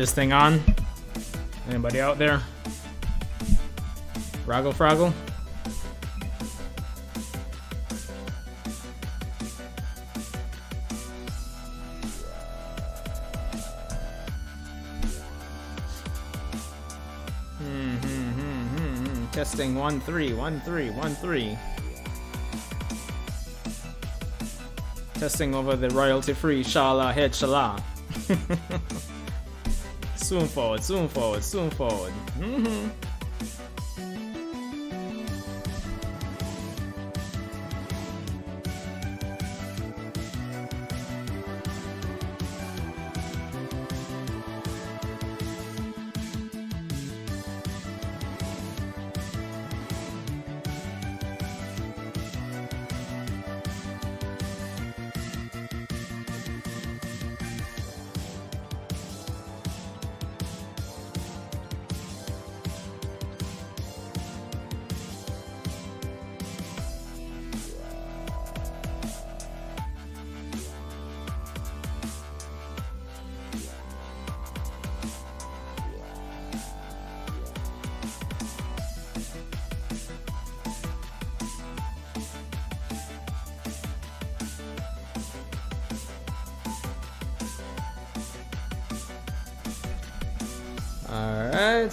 this thing on. Anybody out there? Fraggle Fraggle? Testing 1 3 1 3 1 3. Testing over the royalty-free Shala head Shala. Soon forward, soon forward, soon forward.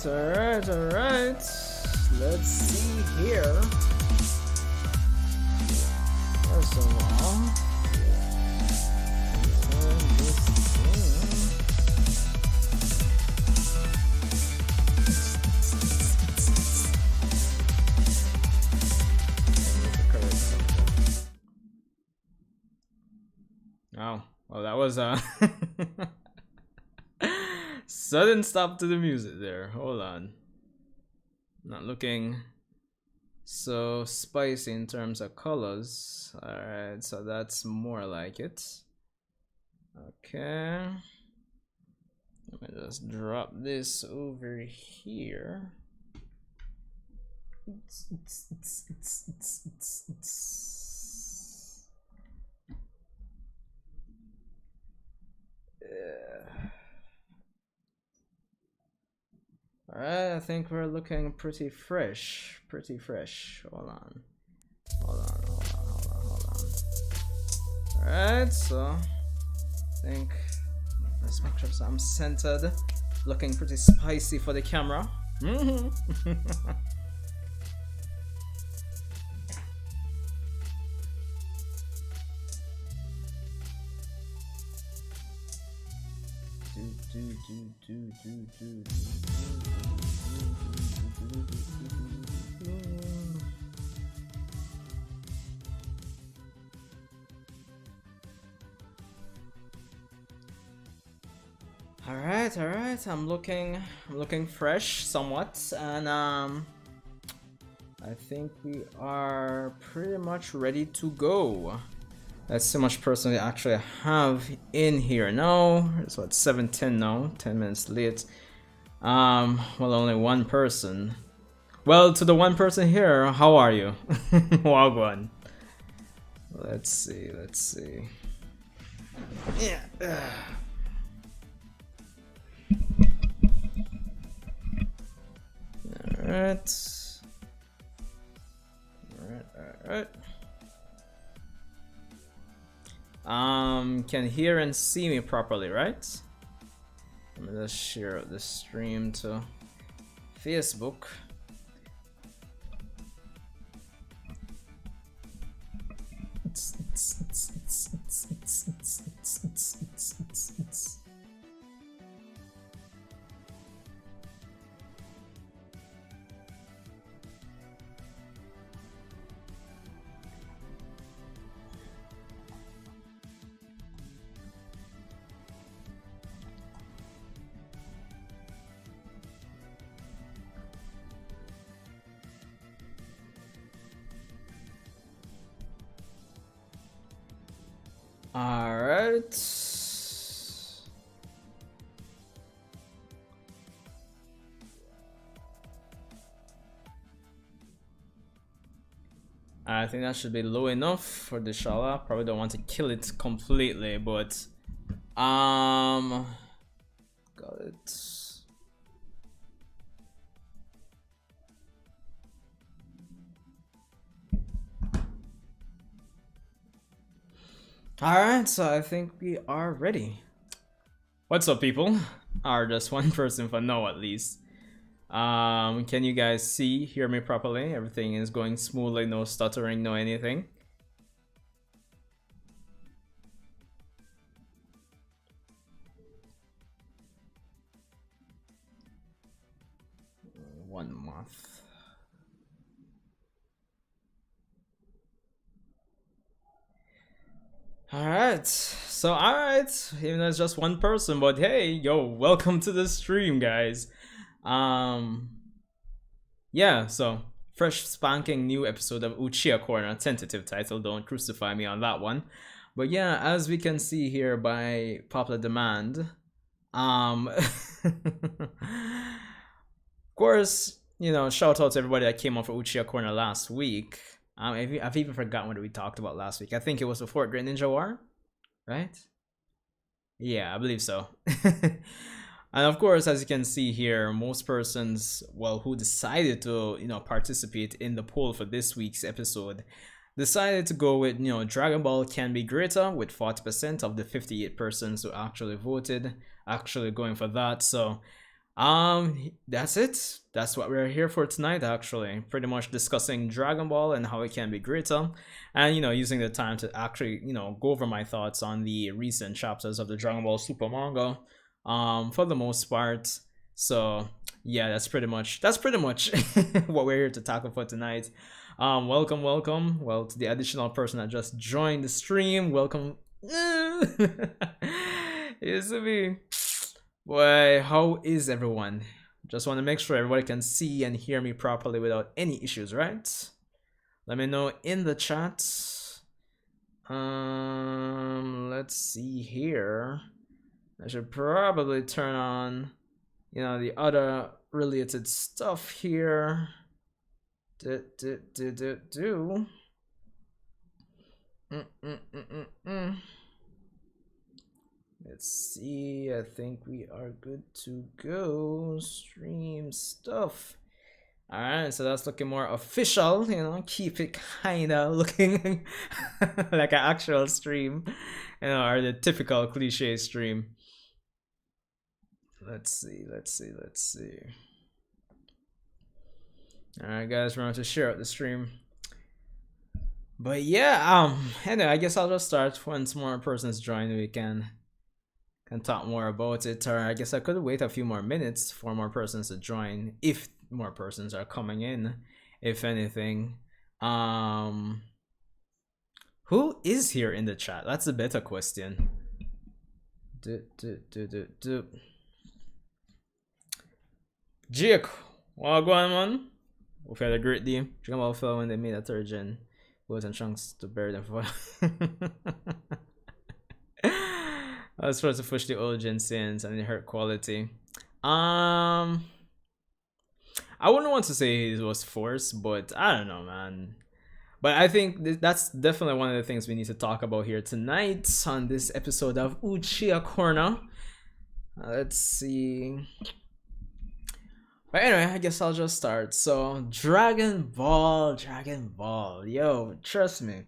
Alright. Let's see here. First of all, oh, well, that was sudden stop to the music there. Hold on. Not looking so spicy in terms of colors. Alright, so that's more like it. Okay. Let me just drop this over here. Alright, I think we're looking pretty fresh. Hold on. Alright, so I think let's make sure I'm centered. Looking pretty spicy for the camera. Alright, I'm looking fresh somewhat, and I think we are pretty much ready to go. Let's see how much person we actually have in here now. It's what, 7:10 now, 10 minutes late. Well, only one person. Well, to the one person here, how are you? Wagwan. Let's see. Yeah. Alright. Can hear and see me properly, right? Let me just share the stream to Facebook. Alright. I think that should be low enough for the Shala. Probably don't want to kill it completely, but got Alright, so I think we are ready. What's up, people? Or just one person for now, at least. Can you guys hear me properly? Everything is going smoothly, no stuttering, no anything. One month. Alright, even though it's just one person, but hey, yo, welcome to the stream, guys. Yeah, so fresh spanking new episode of Uchiha Corner, tentative title, don't crucify me on that one. But yeah, as we can see here by popular demand, of course, you know, shout out to everybody that came on for Uchiha Corner last week. I've even forgotten what we talked about last week. I think it was the Fourth Great Ninja War, right? Yeah, I believe so. And of course, as you can see here, most persons, well, who decided to, you know, participate in the poll for this week's episode, decided to go with, you know, Dragon Ball can be greater, with 40% of the 58 persons who actually voted actually going for that. So that's it. That's what we're here for tonight, actually. Pretty much discussing Dragon Ball and how it can be greater, and, you know, using the time to actually, you know, go over my thoughts on the recent chapters of the Dragon Ball Super Manga, for the most part. So yeah, that's pretty much what we're here to tackle for tonight. Welcome, well, to the additional person that just joined the stream, welcome. It's me. Boy, how is everyone? Just want to make sure everybody can see and hear me properly without any issues, right? Let me know in the chat. Let's see here. I should probably turn on, you know, the other related stuff here. Let's see, I think we are good to go. Stream stuff. Alright, so that's looking more official, you know, keep it kinda looking like an actual stream, you know, or the typical cliche stream. Let's see. Alright, guys, remember to share out the stream. But yeah, anyway, I guess I'll just start. Once more persons join, we can talk more about it, or I guess I could wait a few more minutes for more persons to join, if more persons are coming in, if anything. Who is here in the chat? That's a better question. Jake, what going on? We've had a great day. Dragon Ball fell when they made a third gen. Goes and chunks to bury them for. I was supposed to push the old gen sins and it hurt quality. I wouldn't want to say it was forced, but I don't know, man. But I think that's definitely one of the things we need to talk about here tonight on this episode of Uchiha Corner. Let's see. But anyway, I guess I'll just start. So, Dragon Ball, yo, trust me.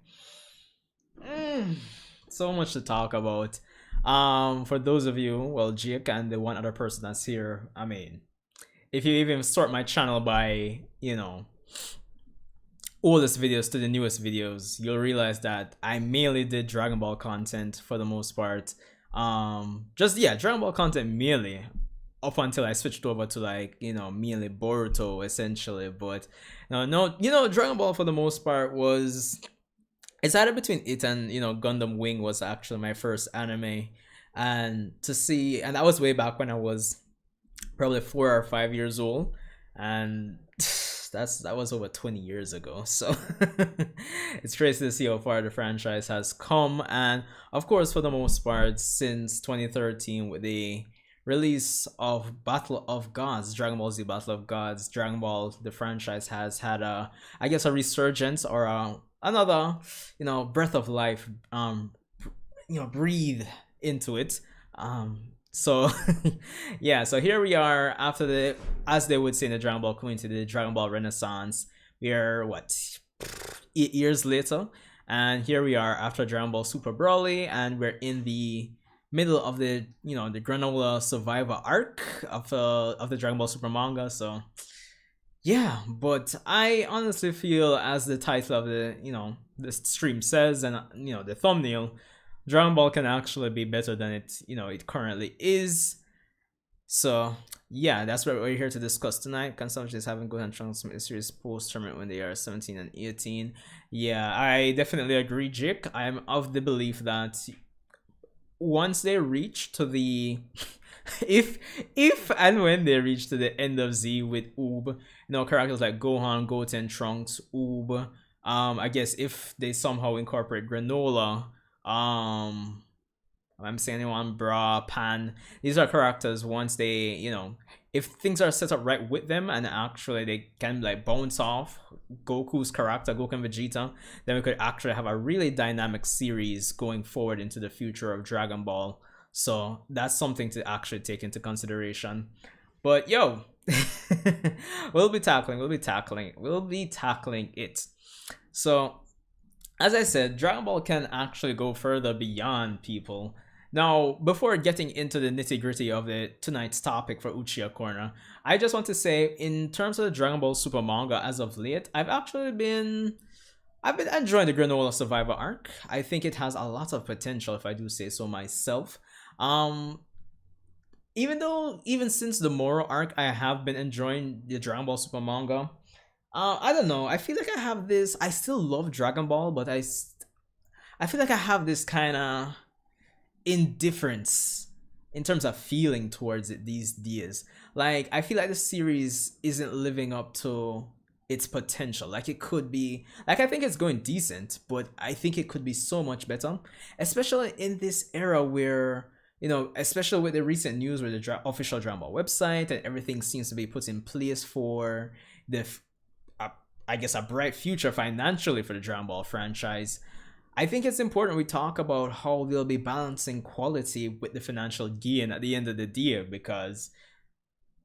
So much to talk about. For those of you, well, Jake and the one other person that's here, I mean, if you even sort my channel by, you know, oldest videos to the newest videos, you'll realize that I mainly did Dragon Ball content for the most part. Dragon Ball content mainly, up until I switched over to, like, you know, mainly Boruto essentially. But no, you know, Dragon Ball for the most part was, it's either between it and, you know, Gundam Wing was actually my first anime. And that was way back when I was probably 4 or 5 years old, and that was over 20 years ago. So it's crazy to see how far the franchise has come. And of course, for the most part, since 2013 with the release of Battle of Gods, Dragon Ball Z Battle of Gods, Dragon Ball, the franchise has had a resurgence, or another, you know, breath of life, you know, breathe into it. So yeah, so here we are after the, as they would say in the Dragon Ball community, the Dragon Ball Renaissance. We are what, 8 years later, and here we are after Dragon Ball Super Broly, and we're in the middle of the, the Granolah survivor arc of the Dragon Ball Super manga. So yeah, but I honestly feel, as the title of the the stream says, and the thumbnail, Dragon Ball can actually be better than it currently is. So yeah, that's what we're here to discuss tonight. Can some just having Gohan Trunks from the series post tournament when they are 17 and 18? Yeah, I definitely agree, Jake. I'm of the belief that once they reach to the if and when they reach to the end of Z with Oob, characters like Gohan, Goten, Trunks, Oob, I guess if they somehow incorporate Granolah, I'm saying anyone, Bra, Pan, these are characters, once they, if things are set up right with them and actually they can like bounce off Goku's character, Goku and Vegeta, then we could actually have a really dynamic series going forward into the future of Dragon Ball. So that's something to actually take into consideration. But yo, we'll be tackling it. So as I said, Dragon Ball can actually go further beyond people. Now, before getting into the nitty-gritty of tonight's topic for Uchiha Corner, I just want to say, in terms of the Dragon Ball Super manga as of late, I've been enjoying the Granolah Survivor arc. I think it has a lot of potential, if I do say so myself. Even since the Moro arc, I have been enjoying the Dragon Ball Super manga. I don't know. I feel like I have this. I still love Dragon Ball, but I feel like I have this kind of indifference in terms of feeling towards it these days. Like, I feel like the series isn't living up to its potential. Like, it could be, like, I think it's going decent, but I think it could be so much better, especially in this era where, especially with the recent news where the official Dragon Ball website and everything seems to be put in place for the I guess a bright future financially for the Dragon Ball franchise. I think it's important we talk about how they'll be balancing quality with the financial gain at the end of the day, because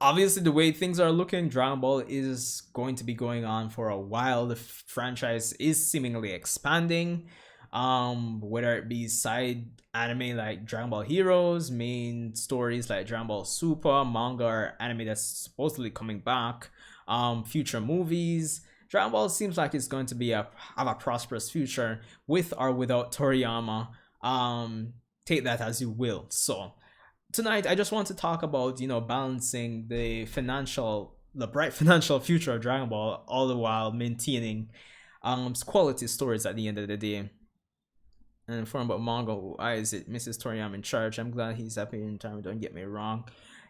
obviously the way things are looking, Dragon Ball is going to be going on for a while. The franchise is seemingly expanding, whether it be side anime like Dragon Ball Heroes, main stories like Dragon Ball Super Manga, or anime that's supposedly coming back, future movies. Dragon Ball seems like it's going to be have a prosperous future with or without Toriyama. Take that as you will. So tonight I just want to talk about balancing the bright financial future of Dragon Ball, all the while maintaining quality stories at the end of the day. And inform about manga, why is it Mrs. Toriyama in charge? I'm glad he's happy in time, don't get me wrong.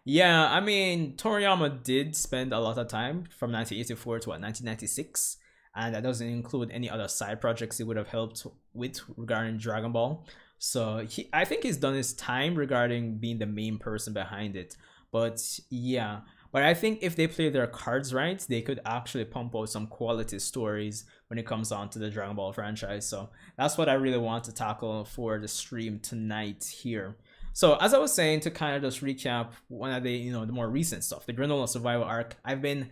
Yeah, I mean, Toriyama did spend a lot of time from 1984 to 1996, and that doesn't include any other side projects he would have helped with regarding Dragon Ball. So I think he's done his time regarding being the main person behind it. But yeah, but I think if they play their cards right, they could actually pump out some quality stories when it comes on to the Dragon Ball franchise. So that's what I really want to tackle for the stream tonight here. So as I was saying, to kind of just recap one of the the more recent stuff, the Granolah Survival arc, I've been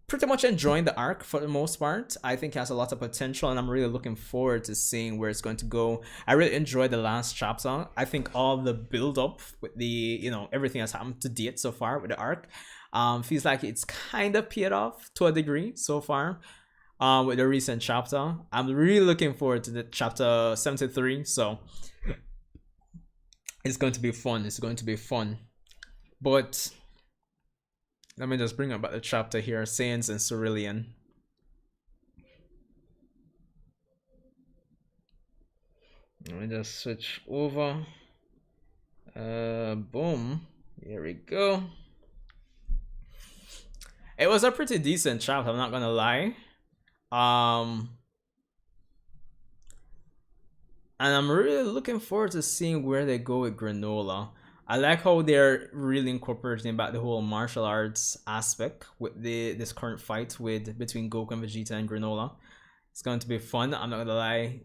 pretty much enjoying the arc for the most part. I think it has a lot of potential, and I'm really looking forward to seeing where it's going to go. I really enjoyed the last chapter. I think all the build up with the everything that's happened to date so far with the arc feels like it's kind of paid off to a degree so far. With the recent chapter, I'm really looking forward to the chapter 73. So it's going to be fun. It's going to be fun. But let me just bring up the chapter here. Saiyans and Cerulean. Let me just switch over. Boom. Here we go. It was a pretty decent chapter, I'm not gonna lie. And I'm really looking forward to seeing where they go with Granolah. I like how they're really incorporating back the whole martial arts aspect with this current fight between Goku and Vegeta and Granolah. It's going to be fun, I'm not gonna lie.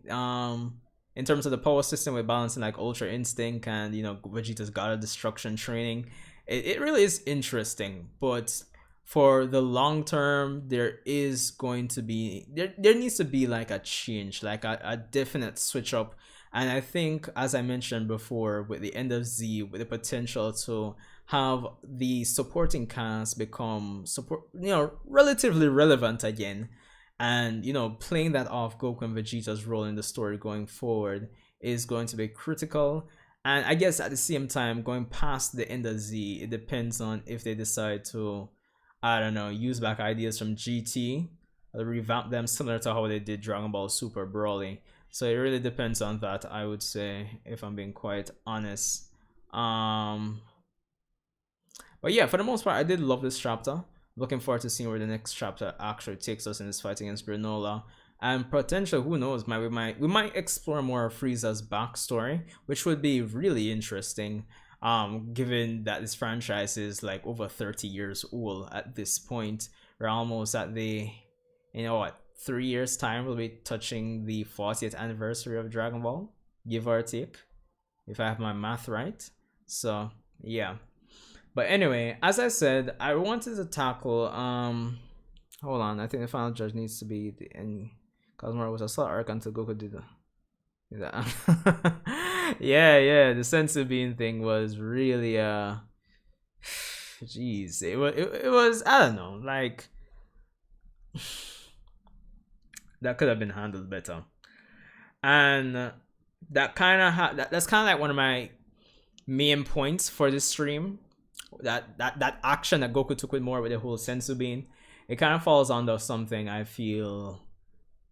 in terms of the power system with balancing like Ultra Instinct and Vegeta's God of Destruction training. It really is interesting, but for the long term, there is going to be there needs to be like a change, like a definite switch up. And I think, as I mentioned before, with the end of Z, with the potential to have the supporting cast become relatively relevant again, and playing that off Goku and Vegeta's role in the story going forward is going to be critical. And I guess at the same time, going past the end of Z, it depends on if they decide to, I don't know, use back ideas from GT, revamp them similar to how they did Dragon Ball Super Broly. So it really depends on that, I would say, if I'm being quite honest. But yeah, for the most part, I did love this chapter. Looking forward to seeing where the next chapter actually takes us in this fight against Granolah. And potentially, who knows, we might explore more of Frieza's backstory, which would be really interesting. Given that this franchise is like over 30 years old at this point. We're almost at the, 3 years time we'll be touching the 40th anniversary of Dragon Ball, give or take, if I have my math right. So yeah. But anyway, as I said, I wanted to tackle hold on, I think the final judge needs to be the end. Cosmore was a slight arc until Goku did that. yeah, the sensu bean thing was really jeez, it was, I don't know, like that could have been handled better. And that kind of that's kind of like one of my main points for this stream. That action that Goku took with the whole sensu bean, it kind of falls under something I feel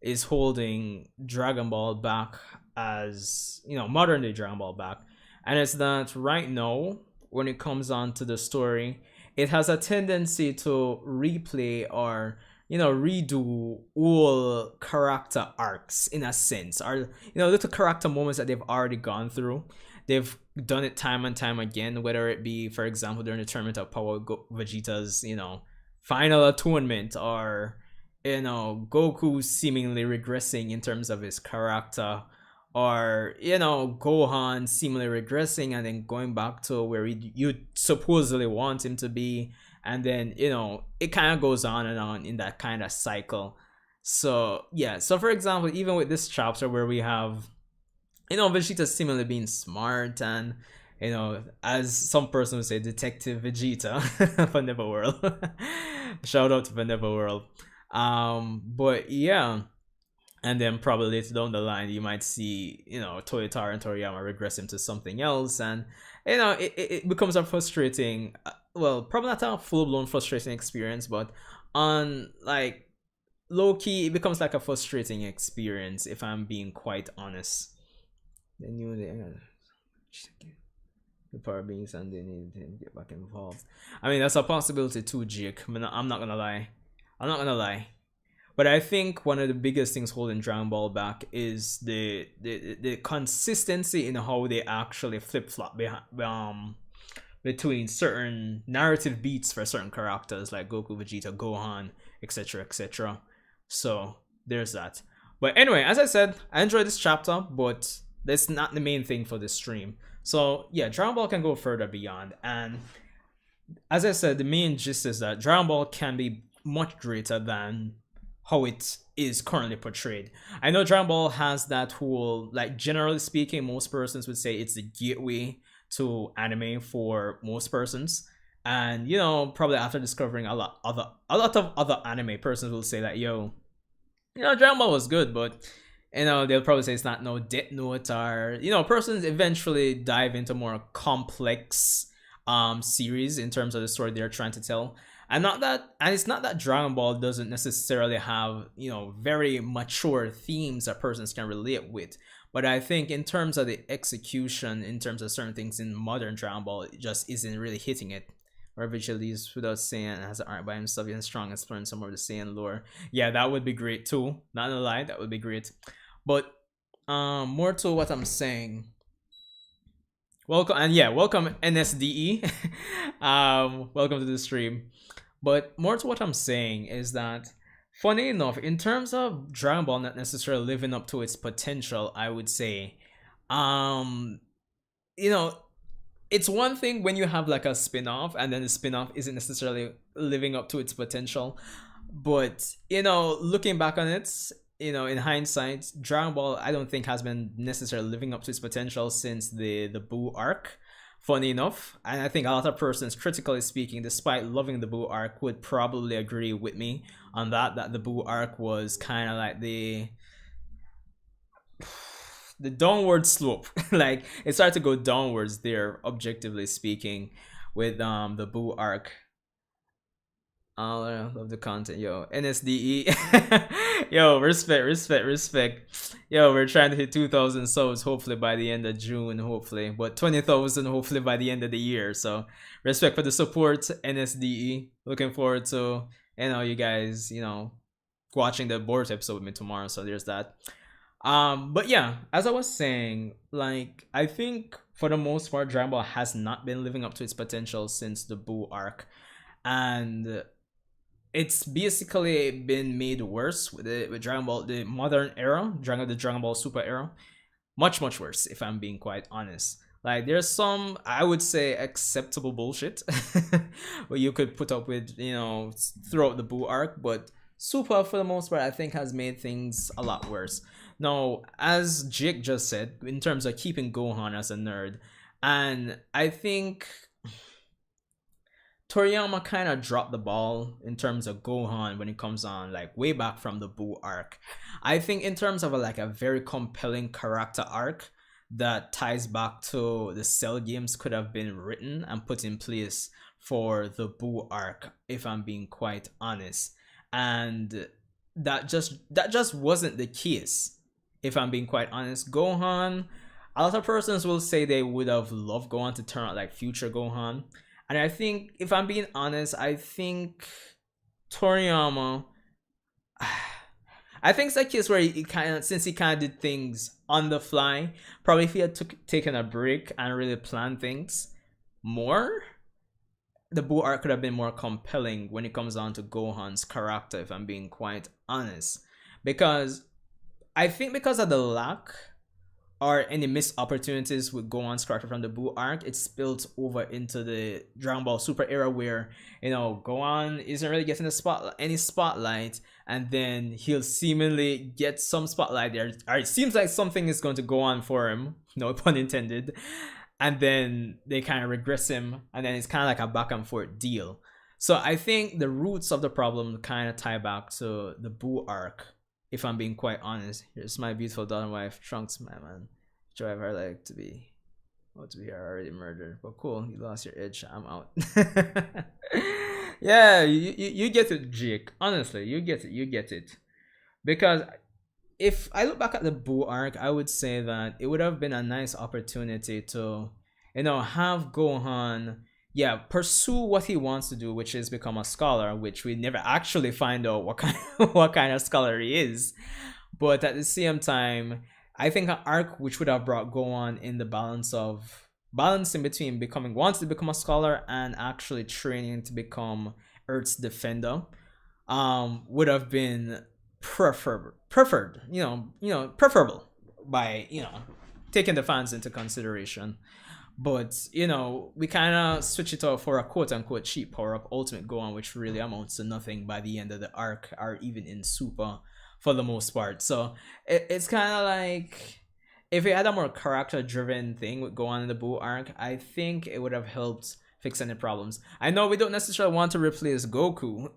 is holding Dragon Ball back, as modern day Dragon Ball back. And it's that right now, when it comes on to the story, it has a tendency to replay or redo all character arcs in a sense, or little character moments that they've already gone through. They've done it time and time again, whether it be, for example, during the Tournament of Power, Vegeta's final atonement, or Goku seemingly regressing in terms of his character, or Gohan seemingly regressing and then going back to where you supposedly want him to be, and then it kind of goes on and on in that kind of cycle. So yeah, so for example, even with this chapter where we have Vegeta seemingly being smart and as some person would say, Detective Vegeta for Neverworld. Shout out to Neverworld. But yeah, and then probably later down the line you might see Toyotaro and Toriyama regress him to something else, and it becomes a frustrating, well, probably not a full-blown frustrating experience, but on like low-key it becomes like a frustrating experience, if I'm being quite honest. They knew the power beings and they needed him to get back involved. I mean, that's a possibility too, Jake. I'm not gonna lie. But I think one of the biggest things holding Dragon Ball back is the consistency in how they actually flip-flop between certain narrative beats for certain characters like Goku, Vegeta, Gohan, etc. So there's that. But anyway, as I said, I enjoyed this chapter, but that's not the main thing for this stream. So yeah, Dragon Ball can go further beyond. And as I said, the main gist is that Dragon Ball can be much greater than how it is currently portrayed. I know Dragon Ball has that whole, like, generally speaking, most persons would say it's the gateway to anime for most persons. And probably after discovering a lot of other anime, persons will say that Dragon Ball was good, but they'll probably say it's not no Death Note, or persons eventually dive into more complex series in terms of the story they're trying to tell. And it's not that Dragon Ball doesn't necessarily have very mature themes that persons can relate with, but I think in terms of the execution, in terms of certain things in modern Dragon Ball, it just isn't really hitting it. Or visually is without Saiyan and has an art by himself and strong, exploring some of the Saiyan lore. Yeah, that would be great too. Not gonna lie, that would be great. But more to what I'm saying. Welcome NSDE. Welcome to the stream. But more to what I'm saying is that Funny enough, in terms of Dragon Ball not necessarily living up to its potential, I would say, um, you know, it's one thing when you have like a spin-off and then the spin-off isn't necessarily living up to its potential. But, looking back on it, in hindsight, Dragon Ball I don't think has been necessarily living up to its potential since the Buu arc. Funny enough, and I think a lot of persons, critically speaking, despite loving the Buu arc, would probably agree with me on that the Buu arc was kind of like the downward slope. Like it started to go downwards there, objectively speaking, with the Buu arc. Oh, I love the content, yo. NSDE, yo, respect. Yo, we're trying to hit 2,000 subs hopefully by the end of June, hopefully, but 20,000 hopefully by the end of the year. So, respect for the support, NSDE. Looking forward to you guys, watching the Boruto episode with me tomorrow. So there's that. But yeah, as I was saying, like I think for the most part, Dragon Ball has not been living up to its potential since the Buu arc, and it's basically been made worse with Dragon Ball, the modern era, the Dragon Ball Super era, much worse if I'm being quite honest. Like there's some I would say acceptable bullshit what you could put up with, throughout the Buu arc, but Super for the most part I think has made things a lot worse. Now, as Jake just said, in terms of keeping Gohan as a nerd, and I think Toriyama kind of dropped the ball in terms of Gohan when it comes on, like way back from the Buu arc. I think in terms of a very compelling character arc that ties back to the Cell games could have been written and put in place for the Buu arc, if I'm being quite honest. And that just wasn't the case, if I'm being quite honest. Gohan, a lot of persons will say they would have loved Gohan to turn out like future Gohan. And I think, if I'm being honest, I think Toriyama, I think it's a case where since he kind of did things on the fly, probably if he had taken a break and really planned things more, the Buu arc could have been more compelling when it comes down to Gohan's character, if I'm being quite honest. Because I think because of the lack or any missed opportunities with Gohan's character from the Buu arc, it spilled over into the Dragon Ball Super era where, Gohan isn't really getting any spotlight, and then he'll seemingly get some spotlight there. Or it seems like something is going to go on for him, no pun intended. And then they kind of regress him, and then it's kind of like a back and forth deal. So I think the roots of the problem kind of tie back to the Buu arc, if I'm being quite honest. Here's my beautiful daughter wife, Trunks, my man. Drive her like to be already murdered. But cool, you lost your edge. I'm out. Yeah, you get it, Jake. Honestly, you get it. Because if I look back at the Buu arc, I would say that it would have been a nice opportunity to, have Gohan, pursue what he wants to do, which is become a scholar, which we never actually find out what kind of scholar he is. But at the same time, I think an arc which would have brought Gohan in the balancing between wanting to become a scholar and actually training to become Earth's defender, would have been preferable by taking the fans into consideration. But we kind of switch it out for a quote-unquote cheap power-up Ultimate Gohan, which really amounts to nothing by the end of the arc, or even in Super for the most part. So it's kind of like, if it had a more character-driven thing with Gohan in the Buu arc, I think it would have helped fix any problems. I know we don't necessarily want to replace Goku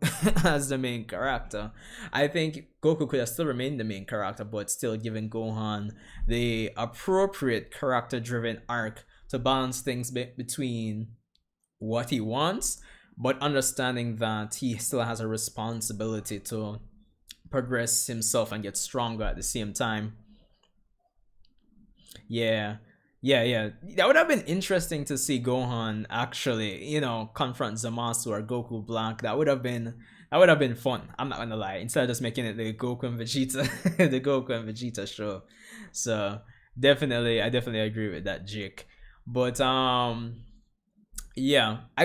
as the main character. I think Goku could have still remained the main character, but still giving Gohan the appropriate character-driven arc to balance things between what he wants, but understanding that he still has a responsibility to progress himself and get stronger at the same time. Yeah. That would have been interesting to see Gohan actually, confront Zamasu or Goku Black. That would have been fun. I'm not gonna lie. Instead of just making it the Goku and Vegeta, the Goku and Vegeta show. So I definitely agree with that, Jake. But I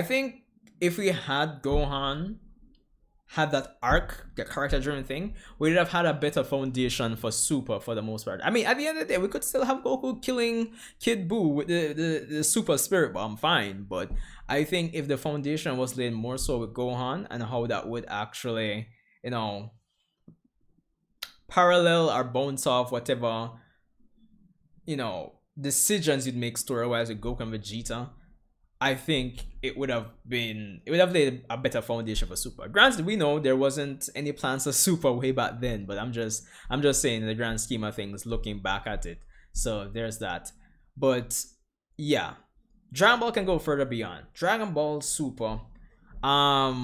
think if we had Gohan had that arc, the character driven thing, we'd have had a better foundation for Super for the most part. I mean, at the end of the day, we could still have Goku killing Kid Buu with the Super Spirit Bomb, fine. But I think if the foundation was laid more so with Gohan and how that would actually, you know, parallel or bounce off whatever, you know, decisions you'd make story wise with Goku and Vegeta, I think it would have laid a better foundation for Super. Granted, we know there wasn't any plans for Super way back then, but I'm just saying in the grand scheme of things, looking back at it. So there's that. But yeah, Dragon Ball can go further beyond. Dragon Ball Super. A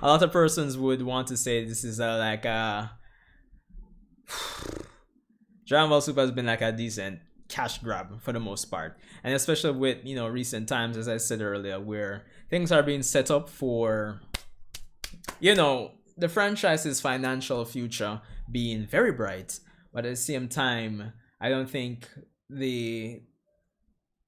lot of persons would want to say this is like a Dragon Ball Super has been like a decent cash grab for the most part, and especially with, you know, recent times, as I said earlier, where things are being set up for, you know, the franchise's financial future being very bright, but at the same time, I don't think the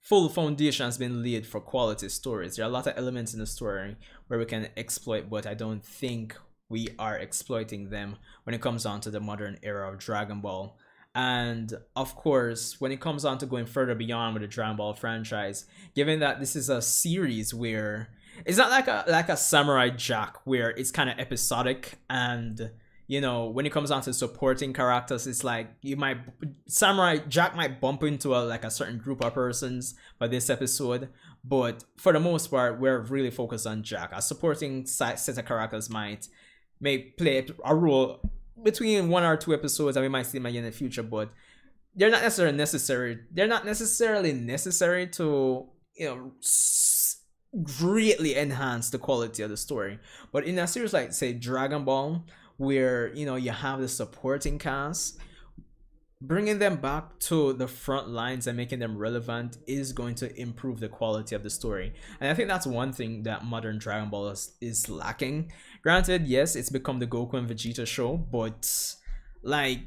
full foundation has been laid for quality stories. There are a lot of elements in the story where we can exploit, but I don't think we are exploiting them when it comes down to the modern era of Dragon Ball. And of course, when it comes on to going further beyond with the Dragon Ball franchise, given that this is a series where it's not like a Samurai Jack where it's kind of episodic, and you know, when it comes on to supporting characters, it's like Samurai Jack might bump into a certain group of persons for this episode, but for the most part, we're really focused on Jack. A supporting set of characters may play a role between 1 or 2 episodes, and we might see them again in the future, but they're not necessarily necessary. They're not necessarily necessary to, you know, greatly enhance the quality of the story. But in a series like, say, Dragon Ball, where, you know, you have the supporting cast, bringing them back to the front lines and making them relevant is going to improve the quality of the story. And I think that's one thing that modern Dragon Ball is lacking. Granted, yes, it's become the Goku and Vegeta show, but like,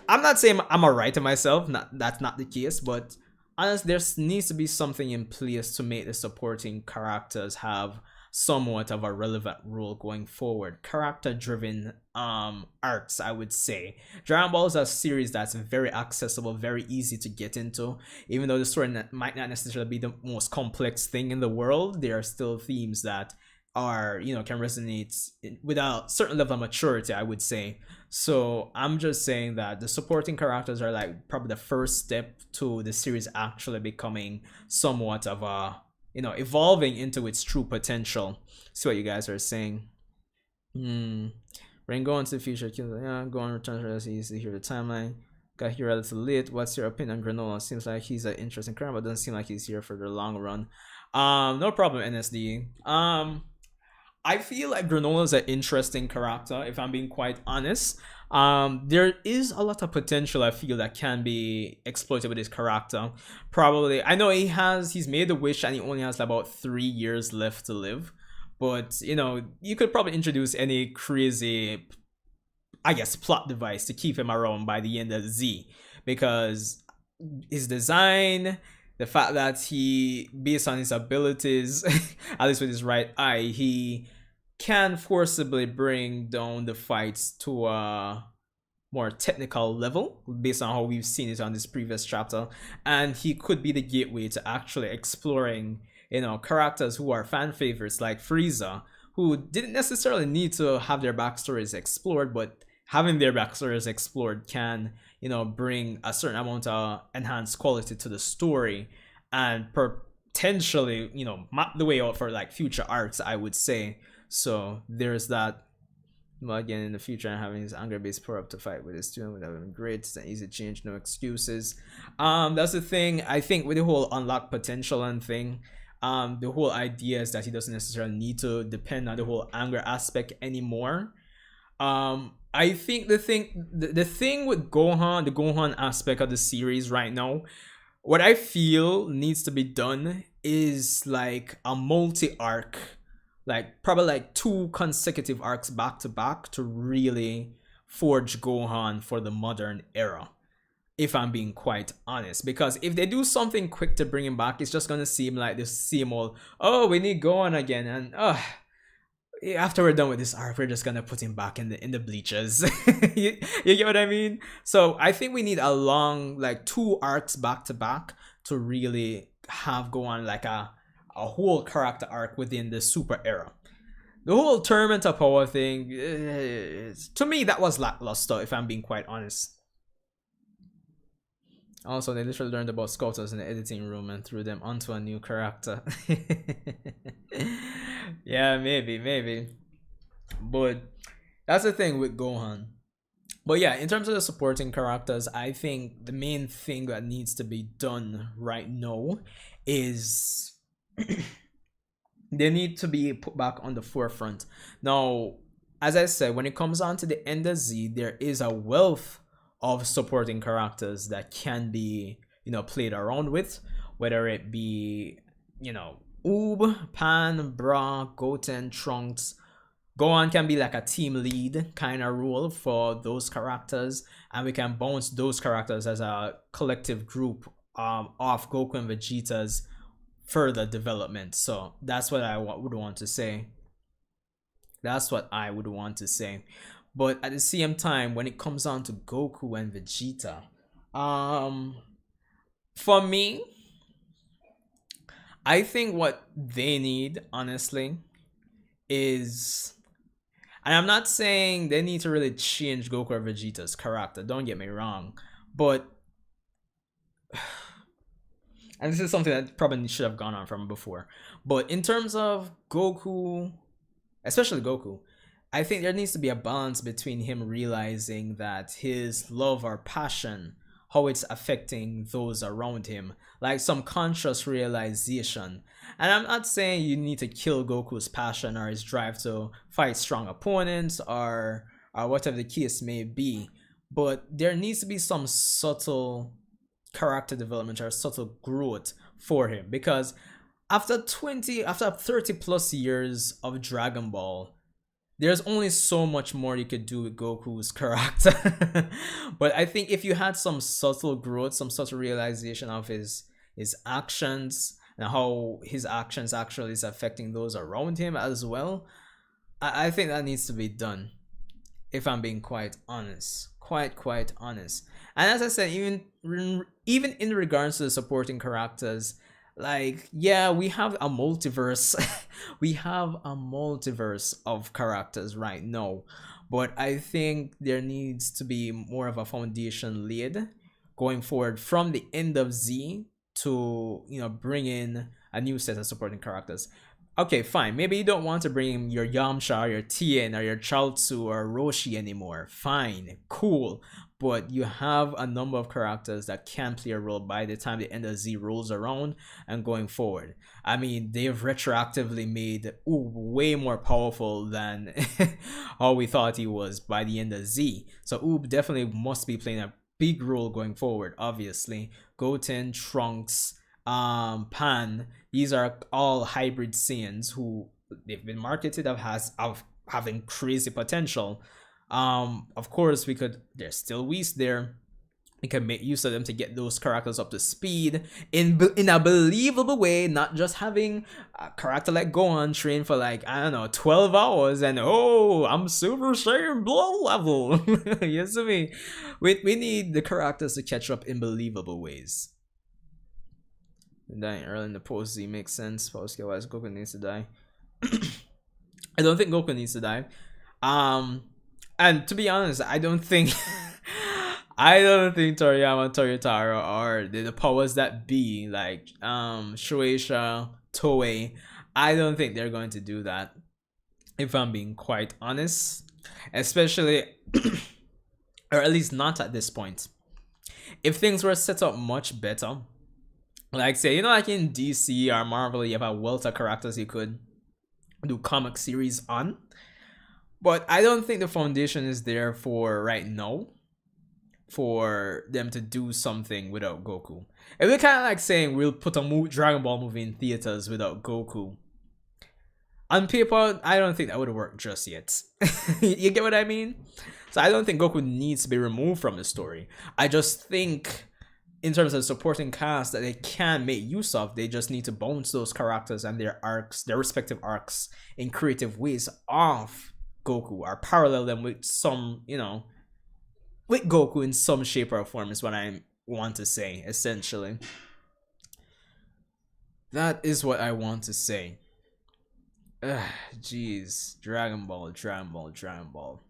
I'm not saying I'm alright to myself, that's not the case, but honestly, there needs to be something in place to make the supporting characters have somewhat of a relevant role going forward. Character driven arcs, I would say. Dragon Ball is a series that's very accessible, very easy to get into. Even though the story might not necessarily be the most complex thing in the world, there are still themes that are, you know, can resonate with a certain level of maturity, I would say. So I'm just saying that the supporting characters are like probably the first step to the series actually becoming somewhat of a, you know, evolving into its true potential. See what you guys are saying. Rain go into the future. Go on returns for us. Easy to hear the timeline. Got here a little late. What's your opinion on Granolah? Seems like he's an interesting character, but doesn't seem like he's here for the long run. No problem, NSD. I feel like Granolah is an interesting character, if I'm being quite honest. There is a lot of potential, I feel, that can be exploited with his character. Probably, I know he's made the wish and he only has about 3 years left to live. But, you know, you could probably introduce any crazy, I guess, plot device to keep him around by the end of Z. Because his design, the fact that he, based on his abilities, at least with his right eye, he can forcibly bring down the fights to a more technical level based on how we've seen it on this previous chapter, and he could be the gateway to actually exploring, you know, characters who are fan favorites like Frieza, who didn't necessarily need to have their backstories explored, but having their backstories explored can, you know, bring a certain amount of enhanced quality to the story and potentially, you know, map the way out for like future arcs, I would say. So there's that. Well, again, in the future, having his anger base pour up to fight with his student would have been great. It's an easy change, no excuses. That's the thing. I think with the whole unlock potential and thing, the whole idea is that he doesn't necessarily need to depend on the whole anger aspect anymore. I think the thing with Gohan, the Gohan aspect of the series right now, what I feel needs to be done is like a multi-arc, like probably like 2 consecutive arcs back to back to really forge Gohan for the modern era. if I'm being quite honest. Because if they do something quick to bring him back, it's just gonna seem like the same old, oh, we need Gohan again, and after we're done with this arc, we're just gonna put him back in the bleachers. You get what I mean? So I think we need a long, like 2 arcs back to back to really have Gohan like a whole character arc within the Super era. The whole tournament of power thing, to me, that was lackluster, if I'm being quite honest. Also, they literally learned about scouters in the editing room and threw them onto a new character. Yeah, maybe. But that's the thing with Gohan. But yeah, in terms of the supporting characters, I think the main thing that needs to be done right now is they need to be put back on the forefront. Now, as I said, when it comes on to the end of Z, there is a wealth of supporting characters that can be, played around with, whether it be, Oob, Pan, Bra, Goten, Trunks. Gohan can be like a team lead kind of role for those characters, and we can bounce those characters as a collective group off Goku and Vegeta's further development. So that's what I would want to say. But at the same time, when it comes on to Goku and Vegeta, for me, I think what they need, honestly, is, and I'm not saying they need to really change Goku or Vegeta's character, don't get me wrong, but, and this is something that probably should have gone on from before, but in terms of Goku, especially Goku, I think there needs to be a balance between him realizing that his love or passion, how it's affecting those around him, like some conscious realization. And I'm not saying you need to kill Goku's passion or his drive to fight strong opponents or whatever the case may be, but there needs to be some subtle character development or subtle growth for him, because after 30 plus years of Dragon Ball, there's only so much more you could do with Goku's character. But I think if you had some subtle growth, some subtle realization of his actions and how his actions actually is affecting those around him as well, I think that needs to be done, if I'm being quite honest. Quite honest. And as I said, even in regards to the supporting characters, like, yeah, we have a multiverse. We have a multiverse of characters right now, but I think there needs to be more of a foundation laid going forward from the end of Z to, bring in a new set of supporting characters. Okay, fine, maybe you don't want to bring in your Yamcha or your Tien or your Chaozu or Roshi anymore, fine, cool, but you have a number of characters that can play a role by the time the end of Z rolls around and going forward. I mean, they've retroactively made Oob way more powerful than how we thought he was by the end of Z. So Oob definitely must be playing a big role going forward, obviously. Goten, Trunks, Pan, these are all hybrid Saiyans who they've been marketed of having crazy potential. Of course, there's still Whis there. We can make use of them to get those characters up to speed in a believable way, not just having a character like Gohan train for like, I don't know, 12 hours and I'm Super Saiyan Blow level. You see me? We need the characters to catch up in believable ways. Dying early in the post Z makes sense. Post wise, Goku needs to die. I don't think Goku needs to die. And to be honest, I don't think Toriyama, Toyotaro, or the powers that be, like Shueisha, Toei, I don't think they're going to do that, if I'm being quite honest. Especially, or at least not at this point. If things were set up much better, like say, like in DC or Marvel, you have a wealth of characters you could do comic series on. But I don't think the foundation is there for right now for them to do something without Goku. It would kind of like saying we'll put a Dragon Ball movie in theaters without Goku. On paper, I don't think that would work just yet. You get what I mean? So I don't think Goku needs to be removed from the story. I just think in terms of supporting cast that they can make use of, they just need to bounce those characters and their arcs, their respective arcs, in creative ways off Goku, or parallel them with some, with Goku in some shape or form is what I want to say, essentially. That is what I want to say. Jeez, Dragon Ball, Dragon Ball, Dragon Ball.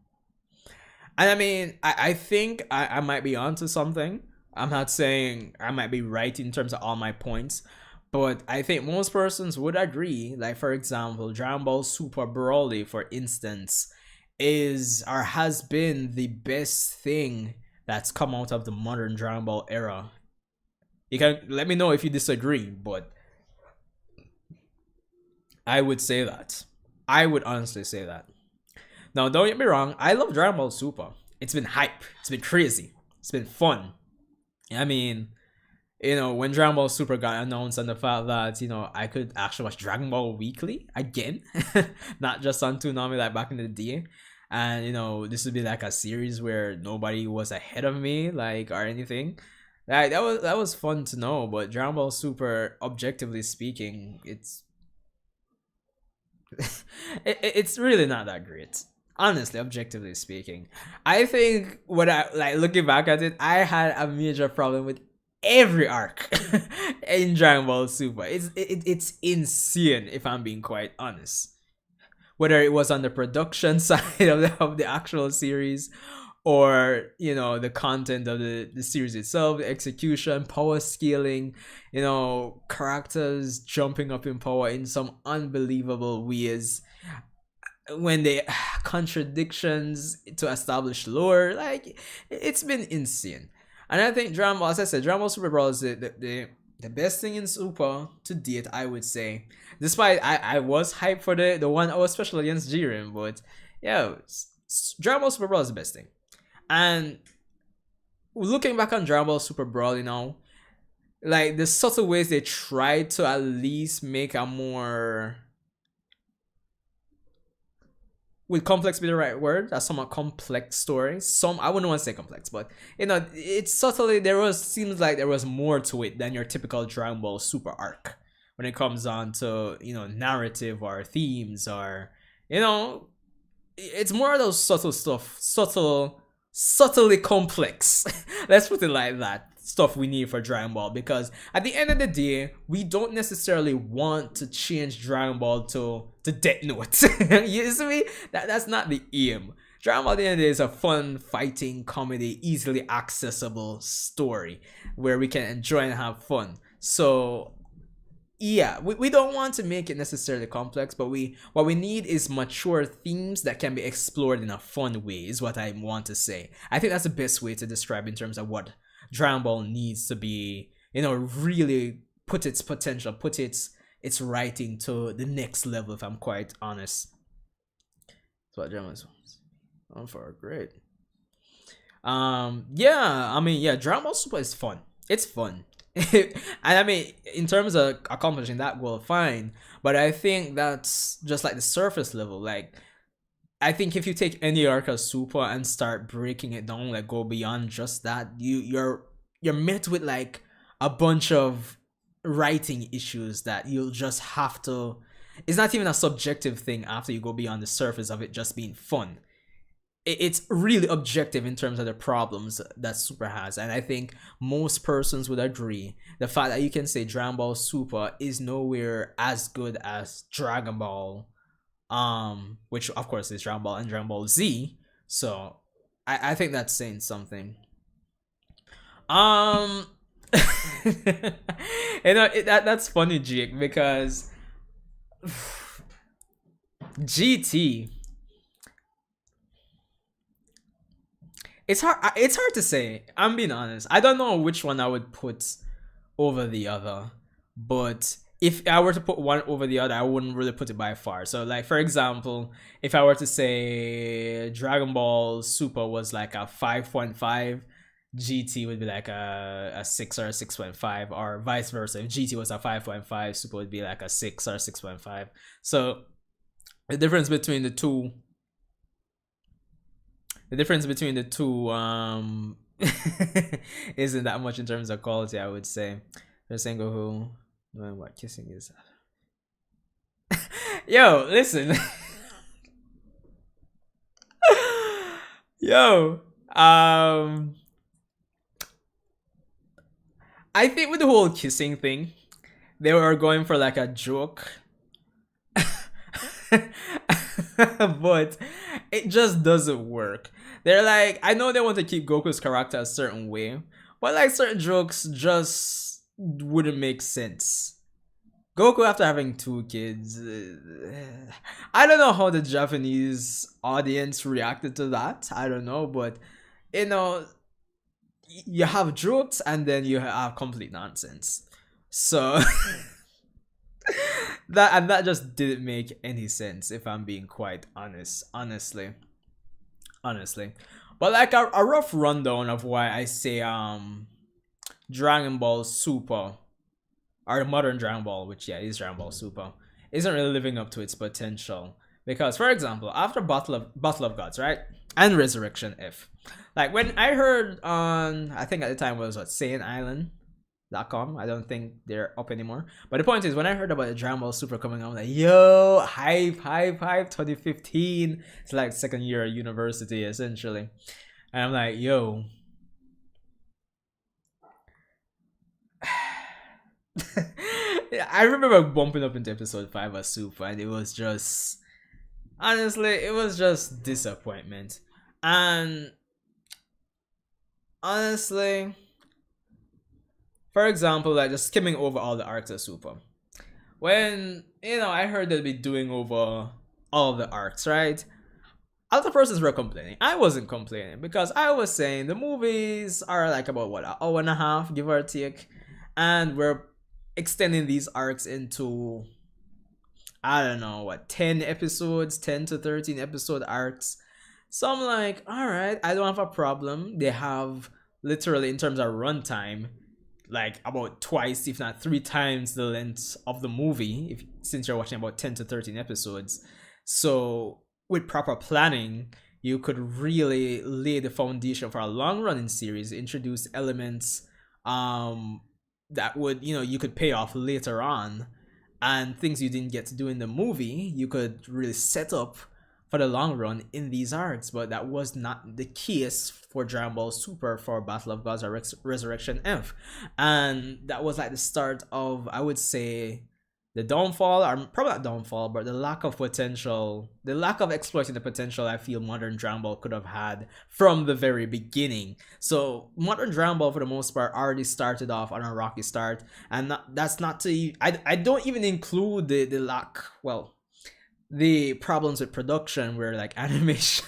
And I mean, I think I might be onto something. I'm not saying I might be right in terms of all my points, but I think most persons would agree. Like, for example, Dragon Ball Super Broly, for instance, is or has been the best thing that's come out of the modern Dragon Ball era. You can let me know if you disagree, but I would say that. I would honestly say that. Now, don't get me wrong, I love Dragon Ball Super. It's been hype. It's been crazy. It's been fun. I mean, when Dragon Ball Super got announced and the fact that, I could actually watch Dragon Ball weekly again, not just on Toonami like back in the day. And, this would be like a series where nobody was ahead of me, like, or anything. Like, that was fun to know, but Dragon Ball Super, objectively speaking, it's really not that great. Honestly, objectively speaking, I think when I like looking back at it, I had a major problem with every arc in Dragon Ball Super. It's insane, if I'm being quite honest. Whether it was on the production side of the actual series, or the content of the series itself, the execution, power scaling, characters jumping up in power in some unbelievable ways, when they contradictions to establish lore, like, it's been insane. And I think Dragon Ball, as I said, Dragon Ball Super Brawl is the best thing in Super to date, I would say. Despite I was hyped for the 1-hour special against Jiren, but yeah, Dragon Ball Super Brawl is the best thing. And looking back on Dragon Ball Super Brawl, like, the subtle ways they tried to at least make a more, would complex be the right word? A somewhat complex story. I wouldn't want to say complex, but it's subtly, seems like there was more to it than your typical Dragon Ball Super arc when it comes on to narrative or themes, or it's more of those subtle stuff, subtly complex. Let's put it like that. Stuff we need for Dragon Ball, because at the end of the day, we don't necessarily want to change Dragon Ball to Death Note. You see me? That's not the aim. Dragon Ball at the end of the day is a fun, fighting, comedy, easily accessible story where we can enjoy and have fun. So yeah, we don't want to make it necessarily complex, but what we need is mature themes that can be explored in a fun way, is what I want to say. I think that's the best way to describe in terms of what Dragon Ball needs to be, really put its potential, put its writing to the next level, if I'm quite honest. That's what Dragon Ball is on for. Great. Yeah, I mean, yeah, Dragon Ball Super is fun. It's fun. And I mean, in terms of accomplishing that goal, fine. But I think that's just like the surface level. Like, I think if you take any arc of Super and start breaking it down, like go beyond just that, you're met with like a bunch of writing issues that you'll just have to. It's not even a subjective thing after you go beyond the surface of it just being fun. It's really objective in terms of the problems that Super has, and I think most persons would agree. The fact that you can say Dragon Ball Super is nowhere as good as Dragon Ball, which of course is Dragon Ball and Dragon Ball Z. So I think that's saying something. That's funny, Jake, because GT. It's hard to say. I'm being honest. I don't know which one I would put over the other, but if I were to put one over the other, I wouldn't really put it by far. So, like, for example, if I were to say Dragon Ball Super was like a 5.5, GT would be like a 6 or a 6.5, or vice versa. If GT was a 5.5, Super would be like a 6 or 6.5. So the difference between the two, the difference between the two isn't that much in terms of quality, I would say. They're saying Goku knowing what kissing is. Yo, listen. Yo, I think with the whole kissing thing, they were going for like a joke, but it just doesn't work. They're like, I know they want to keep Goku's character a certain way, but like certain jokes just wouldn't make sense. Goku after having two kids, I don't know how the Japanese audience reacted to that. I don't know, but you know, you have jokes and then you have complete nonsense. So that just didn't make any sense if I'm being quite honest, honestly. But like a rough rundown of why I say Dragon Ball Super, or the modern Dragon Ball, which yeah is Dragon Ball Super, isn't really living up to its potential. Because for example, after Battle of Gods, right? And Resurrection F. Like when I heard on, I think at the time it was what, Saiyan Island.com. I don't think they're up anymore. But the point is, when I heard about the Dragon Ball Super coming out, I'm like, yo, hype, 2015. It's like second year of university, essentially. And I'm like, yo. I remember bumping up into episode 5 of Super, and it was just, honestly, it was just disappointment. And honestly, for example, like just skimming over all the arcs of Super. When, I heard they'd be doing over all the arcs, right? Other persons were complaining. I wasn't complaining because I was saying the movies are like about what, an hour and a half, give or take. And we're extending these arcs into, I don't know, what, 10 episodes, 10 to 13 episode arcs. So I'm like, all right, I don't have a problem. They have literally, in terms of runtime, like about twice, if not 3 times the length of the movie, since you're watching about 10 to 13 episodes. So with proper planning, you could really lay the foundation for a long running series, introduce elements that would, you could pay off later on, and things you didn't get to do in the movie, you could really set up for the long run in these arcs. But that was not the case for Dragon Ball Super, for Battle of Gods or Resurrection F. And that was like the start of, I would say, the downfall, or probably not downfall, but the lack of potential, the lack of exploiting the potential I feel modern Dragon Ball could have had from the very beginning. So modern Dragon Ball, for the most part, already started off on a rocky start, and that's not to, I don't even include the lack, well, the problems with production, where like animation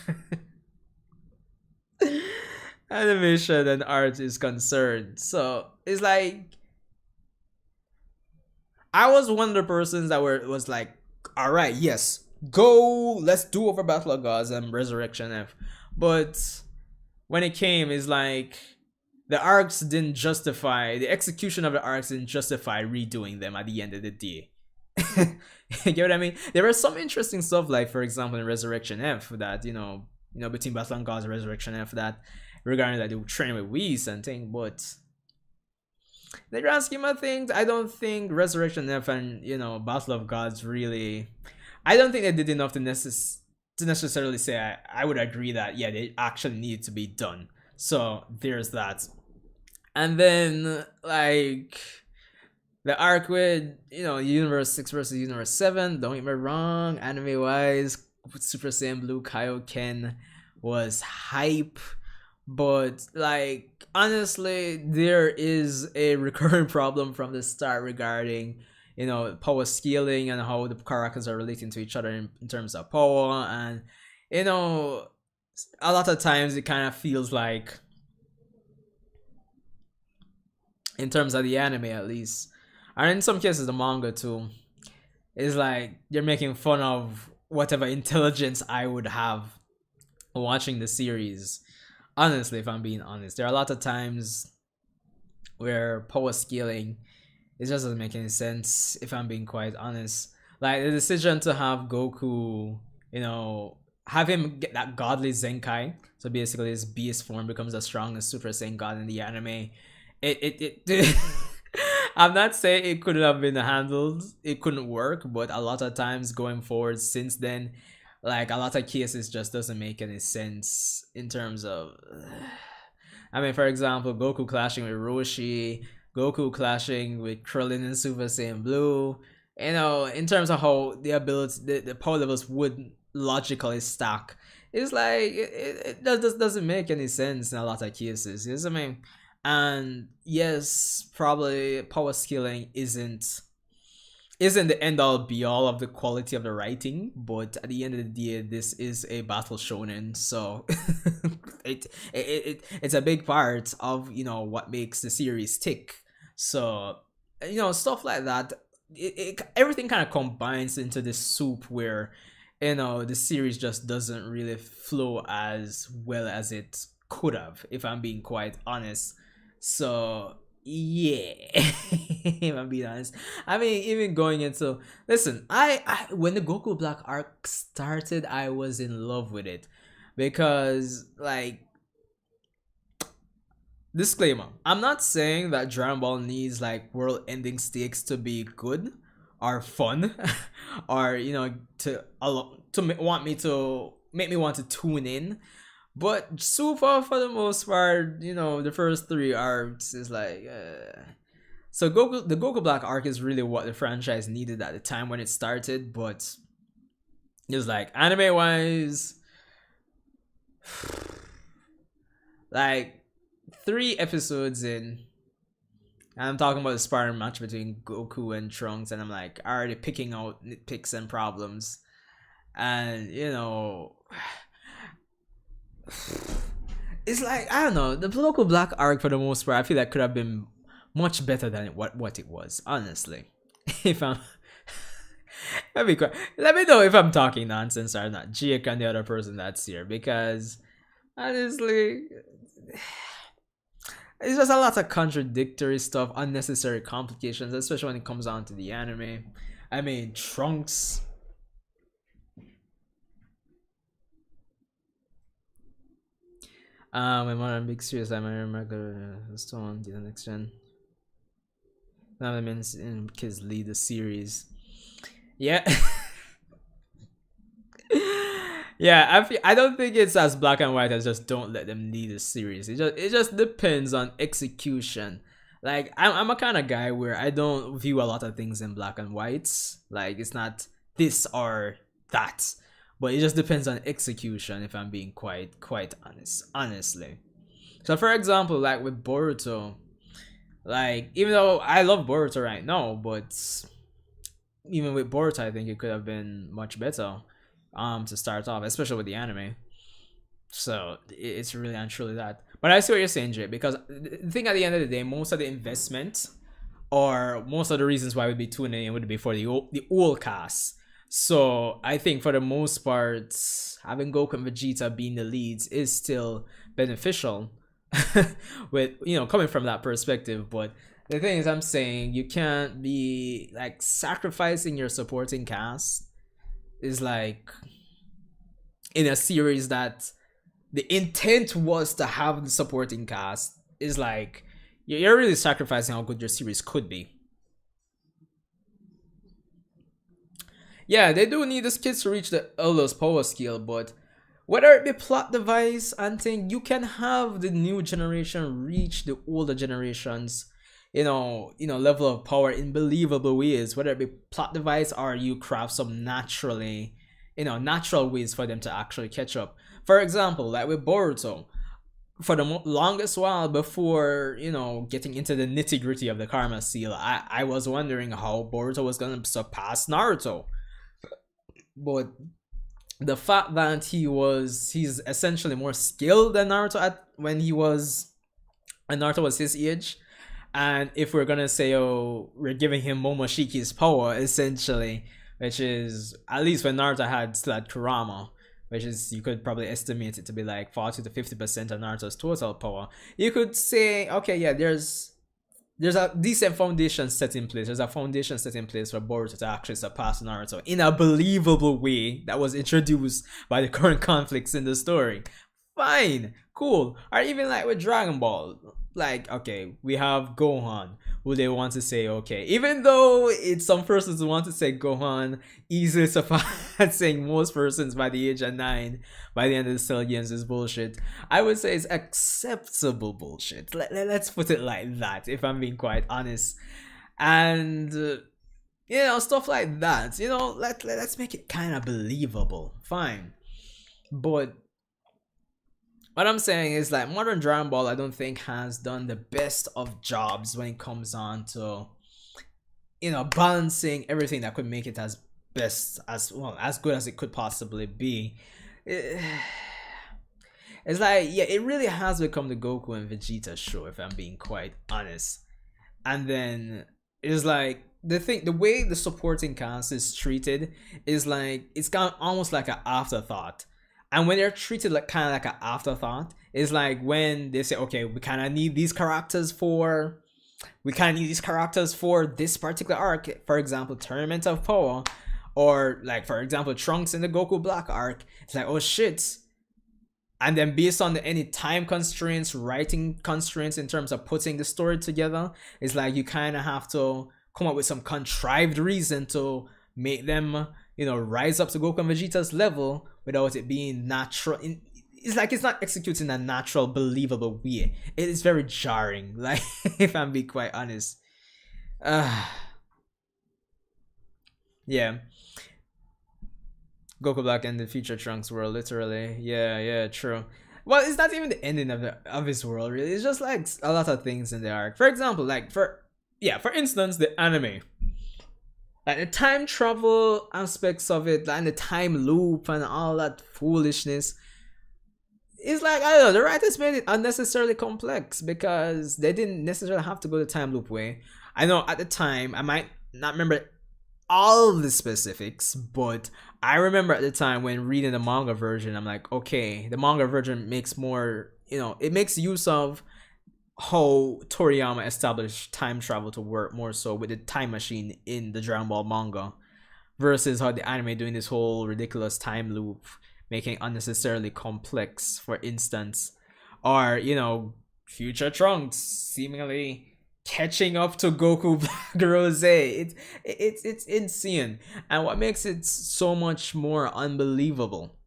animation and art is concerned. So it's like, I was one of the persons that was like, all right, yes, go, let's do over Battle of Gods and Resurrection F. But when it came, it's like the arcs didn't justify, the execution of the arcs didn't justify redoing them at the end of the day. You get what I mean? There was some interesting stuff, like for example in Resurrection F, that between Battle of Gods and Resurrection F, that regarding like the training with Whis and thing, but in the grand scheme of things, I don't think Resurrection F and Battle of Gods really, I don't think they did enough to necessarily say I would agree that yeah, they actually need to be done. So there's that. And then like the arc with Universe 6 versus Universe 7, don't get me wrong, anime wise, Super Saiyan Blue Kaioken was hype. But like honestly, there is a recurring problem from the start regarding power scaling and how the characters are relating to each other in terms of power. And a lot of times it kind of feels like, in terms of the anime at least, and in some cases the manga too, is like you're making fun of whatever intelligence I would have watching the series. Honestly, if I'm being honest, there are a lot of times where power scaling, it just doesn't make any sense, if I'm being quite honest. Like the decision to have Goku, you know, have him get that godly Zenkai. So basically, his beast form becomes the strongest Super Saiyan God in the anime. It I'm not saying it couldn't have been handled. It couldn't work, but a lot of times going forward since then, like a lot of cases just doesn't make any sense in terms of. I mean, for example, Goku clashing with Roshi, Goku clashing with Krillin and Super Saiyan Blue. You know, in terms of how the ability, the power levels would logically stack, it's like doesn't make any sense in a lot of cases. You know what I mean? And yes, probably power scaling isn't the end all be all of the quality of the writing, but at the end of the day, this is a battle shonen, so it's a big part of what makes the series tick. So stuff like that, everything kind of combines into this soup where the series just doesn't really flow as well as it could have, if I'm being quite honest. So yeah, if I'm being honest, I mean, even going into listen, I when the Goku Black arc started, I was in love with it because, like, disclaimer, I'm not saying that Dragon Ball needs like world-ending stakes to be good or fun, or to make me want to tune in. But Super, for the most part, the first three arcs is like. So the Goku Black arc is really what the franchise needed at the time when it started, but it was like anime wise, like 3 episodes in, I'm talking about the sparring match between Goku and Trunks, and I'm like already picking out nitpicks and problems, and it's like, I don't know, the Goku Black arc for the most part, I feel like could have been much better than what it was, honestly. If I'm let me know if I'm talking nonsense or not, Jake and the other person that's here, because honestly, it's just a lot of contradictory stuff, unnecessary complications, especially when it comes down to the anime. I mean, Trunks. When modern big series, I might remember Stone, the next gen. Now that means kids lead the series. Yeah. Yeah, I don't think it's as black and white as just don't let them lead the series. It just depends on execution. Like I'm a kind of guy where I don't view a lot of things in black and whites. Like it's not this or that, but it just depends on execution. If I'm being quite honest, honestly. So for example, like with Boruto, like even though I love Boruto right now, but even with Boruto, I think it could have been much better to start off, especially with the anime. So it's really and truly that. But I see what you're saying, Jay, because the thing at the end of the day, most of the investment or most of the reasons why we'd be tuning in would be for the old cast. So I think for the most part, having Goku and Vegeta being the leads is still beneficial with coming from that perspective. But the thing is, I'm saying you can't be like sacrificing your supporting cast is like in a series that the intent was to have the supporting cast, is like you're really sacrificing how good your series could be. Yeah, they do need these kids to reach the eldest power scale, but whether it be plot device and thing, you can have the new generation reach the older generations, level of power in believable ways, whether it be plot device or you craft some natural ways for them to actually catch up. For example, like with Boruto, for the longest while before, getting into the nitty gritty of the Karma Seal, I was wondering how Boruto was going to surpass Naruto. But the fact that he's essentially more skilled than Naruto when Naruto was his age, and if we're gonna say, oh, we're giving him Momoshiki's power essentially, which is at least when Naruto still had Kurama, which is, you could probably estimate it to be like 40 to 50% of Naruto's total power. You could say, okay, yeah, there's there's a decent foundation set in place. There's a foundation set in place for Boruto to actually surpass Naruto in a believable way that was introduced by the current conflicts in the story. Fine, cool. Or even like with Dragon Ball, like, okay, we have Gohan, who they want to say, okay, even though it's some persons who want to say Gohan easily surpassing most persons by the age of 9 by the end of the Cell Games is bullshit. I would say it's acceptable bullshit. Let's put it like that, if I'm being quite honest. And you know, stuff like that, you know, let's make it kind of believable. Fine. But what I'm saying is, like, modern Dragon Ball, I don't think has done the best of jobs when it comes on to, you know, balancing everything that could make it as best as, well, as good as it could possibly be. It's like, yeah, it really has become the Goku and Vegeta show, if I'm being quite honest. And then it's like the way the supporting cast is treated is like, it's got almost like an afterthought. And when they're treated like kind of like an afterthought, it's like when they say, okay, we kind of need these characters for this particular arc. For example, Tournament of Power, or like, for example, Trunks in the Goku Black arc. It's like, oh shit. And then based on any time constraints, writing constraints in terms of putting the story together, it's like you kind of have to come up with some contrived reason to make them, you know, rise up to Goku and Vegeta's level without it being natural. It's like it's not executed in a natural, believable way. It is very jarring, like, if I'm being quite honest. Yeah. Goku Black and the future Trunks world, literally. Yeah, true. Well, it's not even the ending of his world, really. It's just like a lot of things in the arc. For example, like for instance, the anime. Like the time travel aspects of it, and the time loop and all that foolishness. It's like, I don't know, the writers made it unnecessarily complex because they didn't necessarily have to go the time loop way. I know at the time, I might not remember all the specifics, but I remember at the time when reading the manga version, I'm like, okay, the manga version makes more, you know, it makes use of how Toriyama established time travel to work more so with the time machine in the Dragon Ball manga versus how the anime doing this whole ridiculous time loop, making it unnecessarily complex, for instance. Or, you know, future Trunks seemingly catching up to Goku Black Rose. It's insane. And what makes it so much more unbelievable,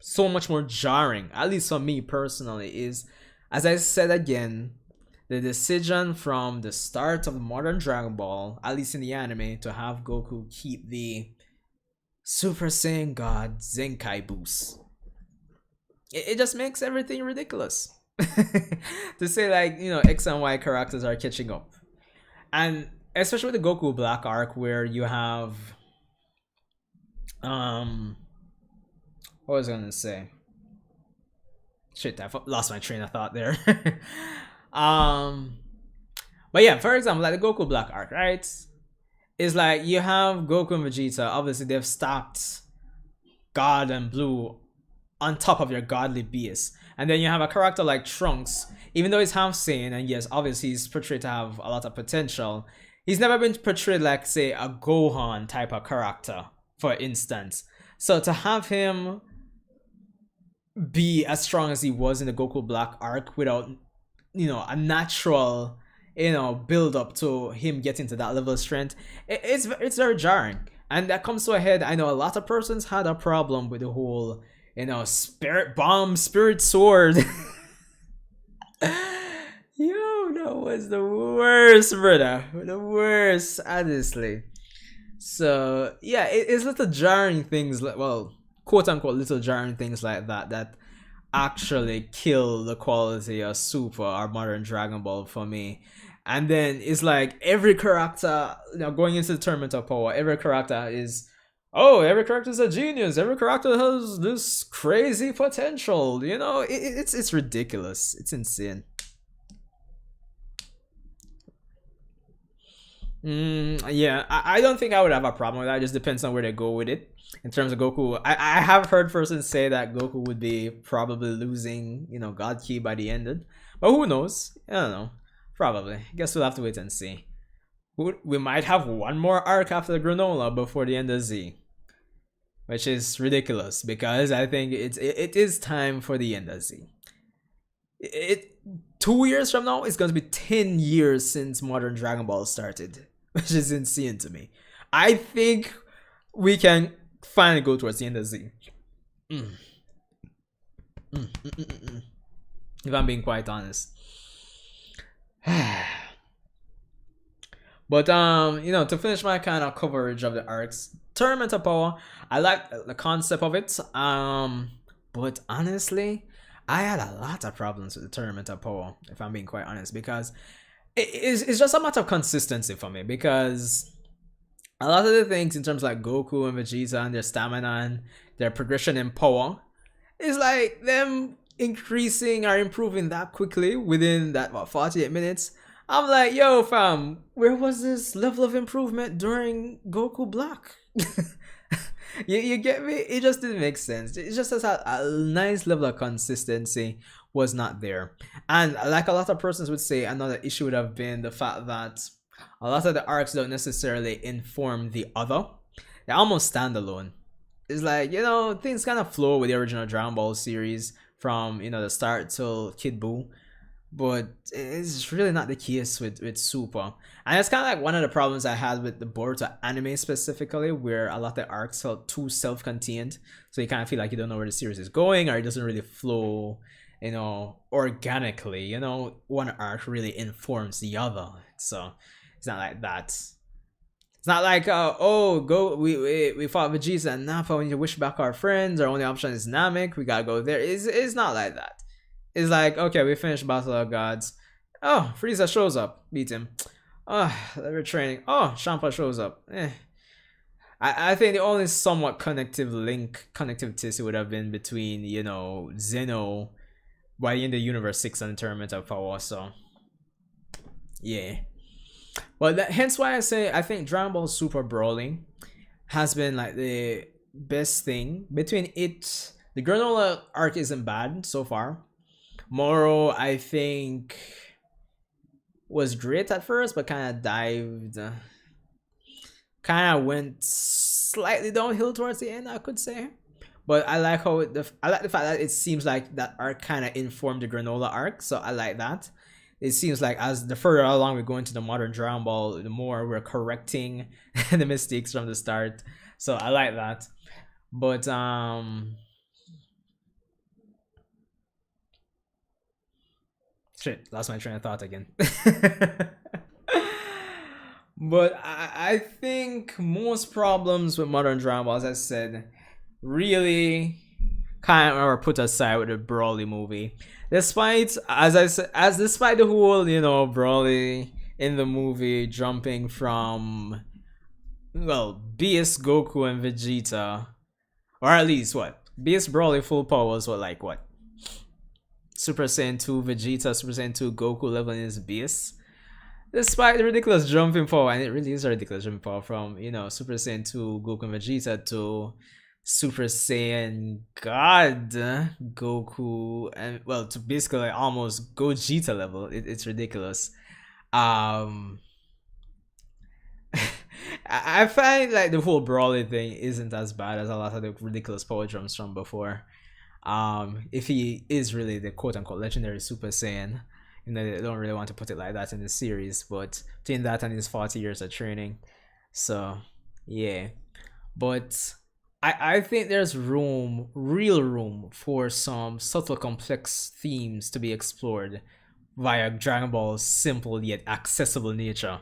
so much more jarring, at least for me personally, is, as I said again, the decision from the start of modern Dragon Ball, at least in the anime, to have Goku keep the Super Saiyan God Zenkai boost. It just makes everything ridiculous. To say, like, you know, X and Y characters are catching up. And especially with the Goku Black arc, where you have what was I gonna say? Shit, I lost my train of thought there. But yeah, for example, like the Goku Black arc, right? It's like you have Goku and Vegeta. Obviously, they've stacked God and Blue on top of your godly base. And then you have a character like Trunks, even though he's half Saiyan, and yes, obviously he's portrayed to have a lot of potential, he's never been portrayed like, say, a Gohan type of character, for instance. So to have him be as strong as he was in the Goku Black arc without, you know, a natural, you know, build up to him getting to that level of strength, it's very jarring. And that comes to a head. I know a lot of persons had a problem with the whole, you know, spirit bomb, spirit sword. Yo, that was the worst, brother. The worst, honestly. So yeah, it's little jarring things, like, well, quote unquote little jarring things like that that actually kill the quality of Super or modern Dragon Ball for me. And then it's like every character, you know, going into the Tournament of Power, every character is, oh, every character is a genius. Every character has this crazy potential. You know, it's ridiculous. It's insane. Yeah, I don't think I would have a problem with that. It just depends on where they go with it. In terms of Goku, I have heard persons say that Goku would be probably losing, you know, God Ki by the end. But who knows? I don't know. Probably. Guess we'll have to wait and see. We might have one more arc after the Granolah before the end of Z, which is ridiculous because I think it is time for the end of Z. 2 years from now, it's going to be 10 years since modern Dragon Ball started, which is insane to me. I think we can finally go towards the end of Z. If I'm being quite honest. But to finish my kind of coverage of the arcs, Tournament of Power, I like the concept of it. But honestly, I had a lot of problems with the Tournament of Power, if I'm being quite honest, because it's just a matter of consistency for me. Because a lot of the things in terms of like Goku and Vegeta and their stamina and their progression in power is like them increasing or improving that quickly within that 48 minutes. I'm like, yo fam, where was this level of improvement during Goku Black? you get me? It just didn't make sense. It just has a nice level of consistency was not there. And like a lot of persons would say, another issue would have been the fact that a lot of the arcs don't necessarily inform the other. They're almost standalone. It's like, things kind of flow with the original Dragon Ball series from, the start till Kid Buu. But it's really not the case with Super. And it's kind of like one of the problems I had with the Boruto anime specifically, where a lot of the arcs felt too self-contained. So you kind of feel like you don't know where the series is going, or it doesn't really flow, organically. One arc really informs the other. So it's not like that. It's not like, we fought Vegeta and Nappa, we need to wish back our friends, our only option is Namek, we gotta go there. It's not like that. It's like, okay, we finished Battle of Gods. Oh, Frieza shows up. Beat him. Oh, we're training. Oh, Champa shows up. I think the only somewhat connectivity would have been between, Zeno by in the Universe 6 and the Tournament of Power. So, yeah. Well, hence why I say I think Dragon Ball Super Brawling has been like the best thing. Between it, the Granolah arc isn't bad so far. Moro, I think, was great at first, but kind of went slightly downhill towards the end, I could say. But I like how I like the fact that it seems like that arc kind of informed the Granolah arc, so I like that. It seems like as the further along we go into the modern Dragon Ball, the more we're correcting the mistakes from the start. So I like that. But shit, lost my train of thought again. But I think most problems with modern Dragon Ball, as I said, really kind of are put aside with the Broly movie. Despite, as I said, despite the whole, Broly in the movie jumping from, BS Goku and Vegeta, or at least BS Broly full power was Super Saiyan 2 Vegeta, Super Saiyan 2 Goku leveling his BS. Despite the ridiculous jumping power, and it really is a ridiculous jumping power from, Super Saiyan 2 Goku and Vegeta to Super Saiyan God Goku, and to basically almost Gogeta level. It's ridiculous. I find like the whole Broly thing isn't as bad as a lot of the ridiculous power jumps from before. If he is really the quote-unquote legendary Super Saiyan, they don't really want to put it like that in the series, but between that and his 40 years of training, so yeah. But I think there's real room for some subtle complex themes to be explored via Dragon Ball's simple yet accessible nature,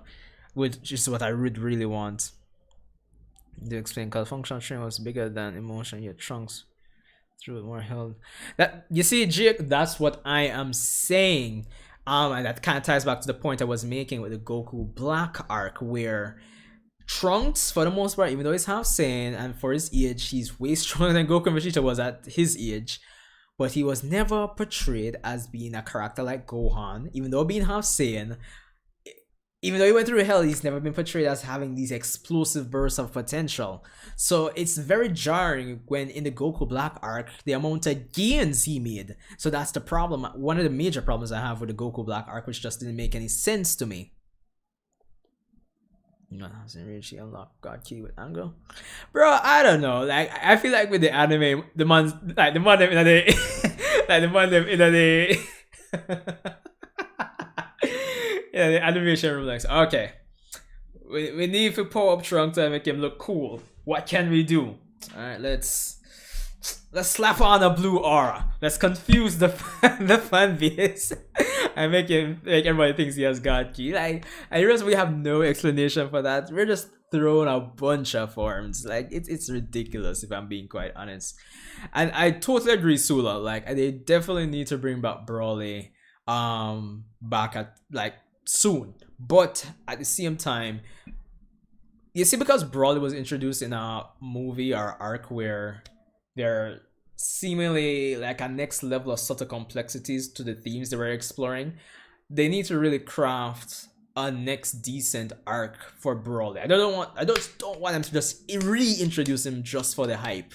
which is what I would really want. To explain, because functional training was bigger than emotion, yet Trunks through it more held. That you see, Jake, that's what I am saying. And that kind of ties back to the point I was making with the Goku Black arc, where Trunks, for the most part, even though he's half Saiyan, and for his age, he's way stronger than Goku and Vegeta was at his age, but he was never portrayed as being a character like Gohan, even though being half Saiyan. even though he went through hell, he's never been portrayed as having these explosive bursts of potential. So it's very jarring when in the Goku Black arc, the amount of gains he made. So that's the problem. One of the major problems I have with the Goku Black arc, which just didn't make any sense to me. No, hasn't really unlocked God Key with anger, bro. I don't know. Like I feel like with the anime, the man in the like the man in the yeah, the animation room like, okay, we need to power up Trunks to make him look cool. What can we do? All right, let's slap on a blue aura. Let's confuse the fan base and make everybody thinks he has God Key. Like, I realize we have no explanation for that. We're just throwing a bunch of forms. Like, it's ridiculous if I'm being quite honest. And I totally agree, Sula. Like, they definitely need to bring back Broly, back at like soon. But at the same time, you see, because Broly was introduced in a movie or arc where they're seemingly like a next level of subtle complexities to the themes they were exploring, they need to really craft a next decent arc for Broly. I just don't want them to just reintroduce him just for the hype,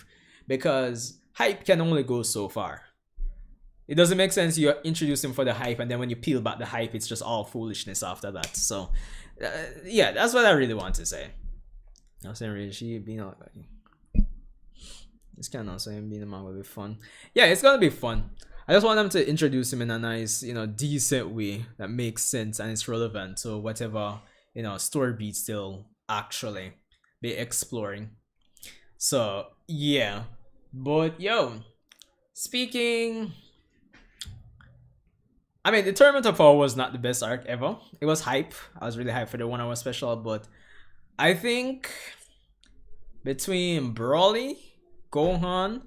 because hype can only go so far. It doesn't make sense you introduce him for the hype and then when you peel back the hype, it's just all foolishness after that. So yeah, that's what I really want to say. I was saying really, she being like, it's kind of saying being a man will be fun. Yeah, it's gonna be fun. I just want them to introduce him in a nice, decent way that makes sense and it's relevant to whatever, story beats they'll actually be exploring. So yeah, but yo, speaking, I mean, the Tournament of Power was not the best arc ever. It was hype. I was really hyped for the 1 hour special, but I think between Broly, Gohan,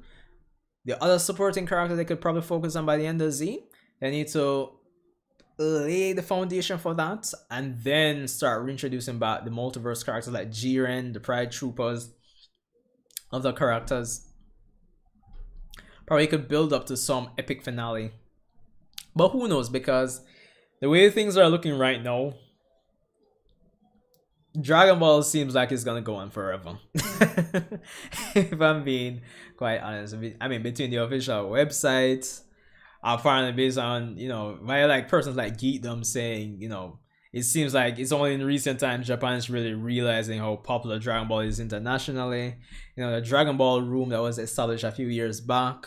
the other supporting character they could probably focus on by the end of Z, they need to lay the foundation for that and then start reintroducing back the multiverse characters like Jiren, the Pride Troopers, other characters. Probably could build up to some epic finale. But who knows, because the way things are looking right now, Dragon Ball seems like it's gonna go on forever. If I'm being quite honest. I mean, between the official websites, apparently based on, via like persons like Geekdom saying, it seems like it's only in recent times Japan is really realizing how popular Dragon Ball is internationally. The Dragon Ball room that was established a few years back.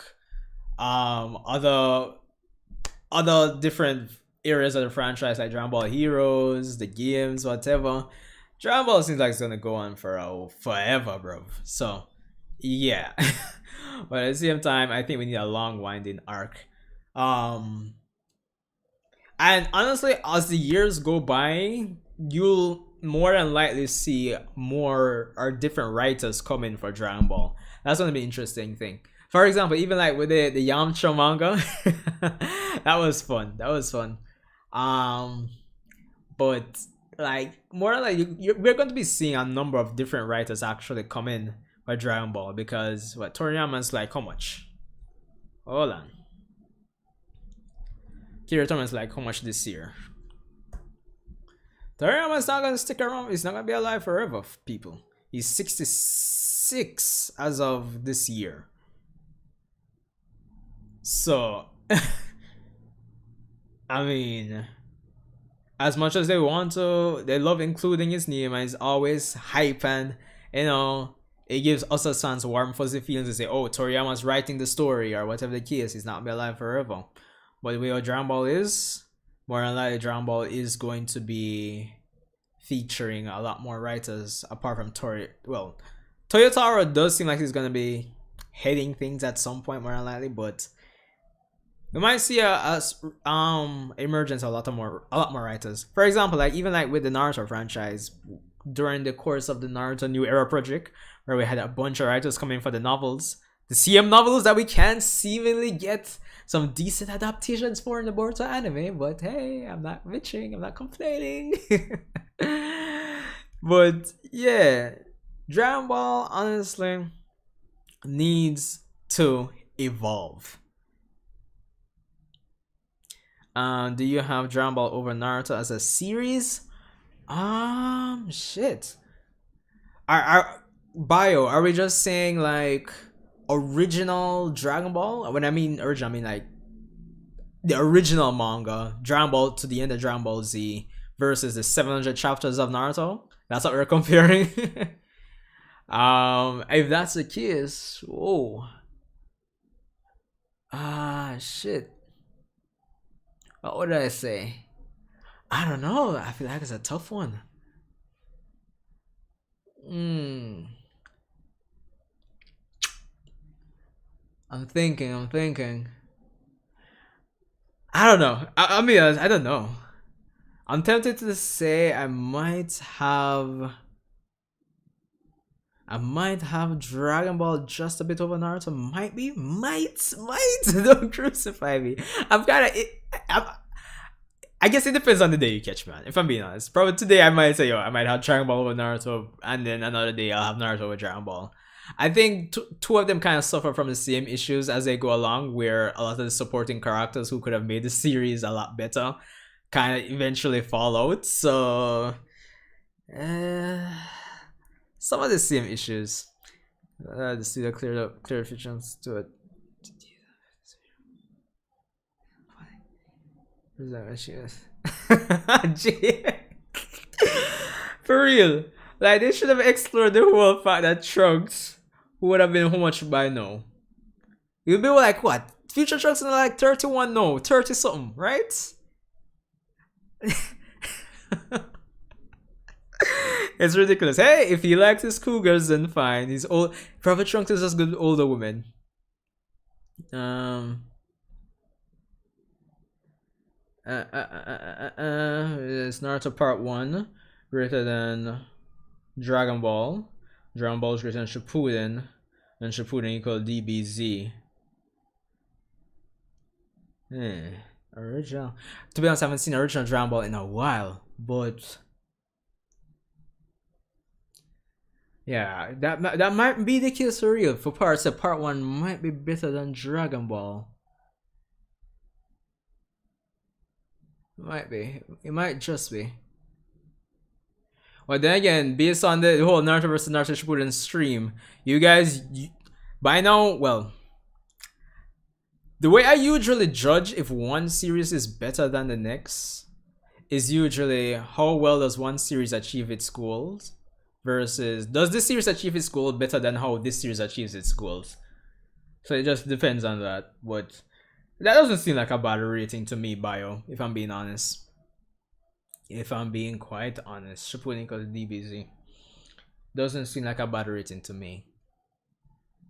Other different areas of the franchise like Dragon Ball Heroes, the games, whatever. Dragon Ball seems like it's gonna go on for forever, bro. So, yeah. But at the same time, I think we need a long winding arc. And honestly, as the years go by, you'll more than likely see more or different writers coming for Dragon Ball. That's gonna be an interesting thing. For example, even like with the Yamcha manga, that was fun. But like more like we're going to be seeing a number of different writers actually come in for Dragon Ball, because Toriyama's like, how much? Hold on. Kira Toriyama's like, how much this year? Toriyama's not gonna stick around. He's not gonna be alive forever, people. He's 66 as of this year. So, I mean, as much as they want to, they love including his name, and it's always hype, and it gives us as fans warm fuzzy feelings to say, oh, Toriyama's writing the story or whatever the case. He's not be alive forever. But the way Dragon Ball is, more than likely Dragon Ball is going to be featuring a lot more writers apart from Toyotaro does seem like he's gonna be heading things at some point, more than likely, but we might see a emergence of a lot more writers. For example, like even like with the Naruto franchise, during the course of the Naruto New Era project, where we had a bunch of writers coming for the novels, the CM novels that we can seemingly get some decent adaptations for in the Boruto anime. But hey, I'm not bitching, I'm not complaining. But yeah, Dragon Ball honestly needs to evolve. Do you have Dragon Ball over Naruto as a series? Shit. Are we just saying like original Dragon Ball? When I mean original, I mean like the original manga, Dragon Ball to the end of Dragon Ball Z versus the 700 chapters of Naruto. That's what we're comparing. If that's the case, oh, shit. What did I say? I don't know. I feel like it's a tough one. Hmm. I'm thinking. I'm thinking. I don't know. I mean, I don't know. I'm tempted to say I might have Dragon Ball just a bit over Naruto. Might be, might. Don't crucify me. I'm kind of. I guess it depends on the day you catch, man. If I'm being honest, probably today I might say, yo, I might have Dragon Ball over Naruto, and then another day I'll have Naruto with Dragon Ball. I think two of them kind of suffer from the same issues as they go along, where a lot of the supporting characters who could have made the series a lot better kind of eventually fall out. So, some of the same issues. The studio cleared up fictions to it. Who's that? Where she is? For real, like they should have explored the whole fact that Trunks would have been how much by now? You'll be like what? Future Trunks in like 31 no, 30 something, right? It's ridiculous. Hey, if he likes his cougars, then fine. He's old. Prophet Trunks is just good with older women. It's Naruto Part 1 greater than Dragon Ball. Dragon Ball is greater than Shippuden, and Shippuden equal DBZ. Original. To be honest, I haven't seen original Dragon Ball in a while, but yeah, that might be the case for real. For parts that Part 1 might be better than Dragon Ball. Might be. It might just be. Well, then again, based on the whole Naruto vs. Naruto Shippuden stream, you guys, by now, well, the way I usually judge if one series is better than the next is usually how well does one series achieve its goals versus does this series achieve its goal better than how this series achieves its goals. So it just depends on that. But that doesn't seem like a bad rating to me, Bio, if I'm being honest. If I'm being quite honest, Shippuden equals DBZ doesn't seem like a bad rating to me.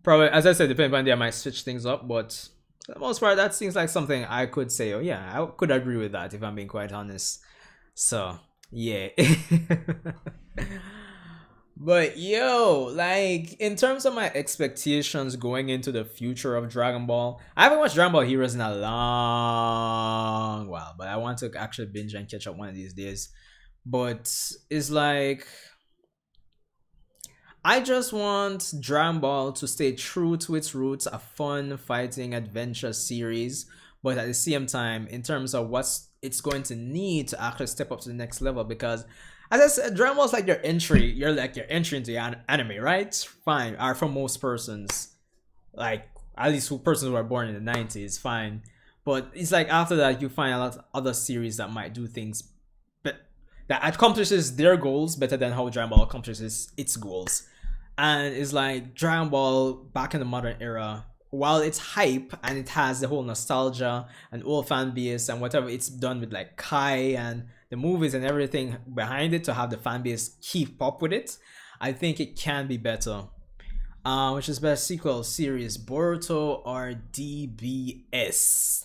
Probably, as I said, depending on the day, I might switch things up, but for the most part, that seems like something I could say, oh yeah, I could agree with that if I'm being quite honest. So, yeah. But yo, like in terms of my expectations going into the future of Dragon Ball, I haven't watched Dragon Ball Heroes in a long while, but I want to actually binge and catch up one of these days. But it's like I just want Dragon Ball to stay true to its roots, a fun fighting adventure series, but at the same time, in terms of what it's going to need to actually step up to the next level, because as I said, Dragon Ball is like your entry. You're like your entry into anime, right? Fine. Or for most persons, like at least persons who are born in the 90s, fine. But it's like after that, you find a lot of other series that might do things, but that accomplishes their goals better than how Dragon Ball accomplishes its goals. And it's like Dragon Ball back in the modern era, while it's hype and it has the whole nostalgia and old fan base and whatever it's done with like Kai and the movies and everything behind it to have the fan base keep up with it, I think it can be better. Which is best sequel series, Boruto or DBS?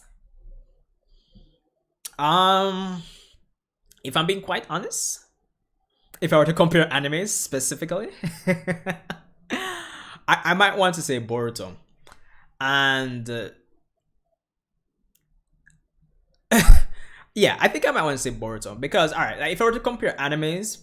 If I'm being quite honest, if I were to compare animes specifically, I might want to say Boruto. And yeah, I think I might want to say Boruto because, alright, like if I were to compare animes,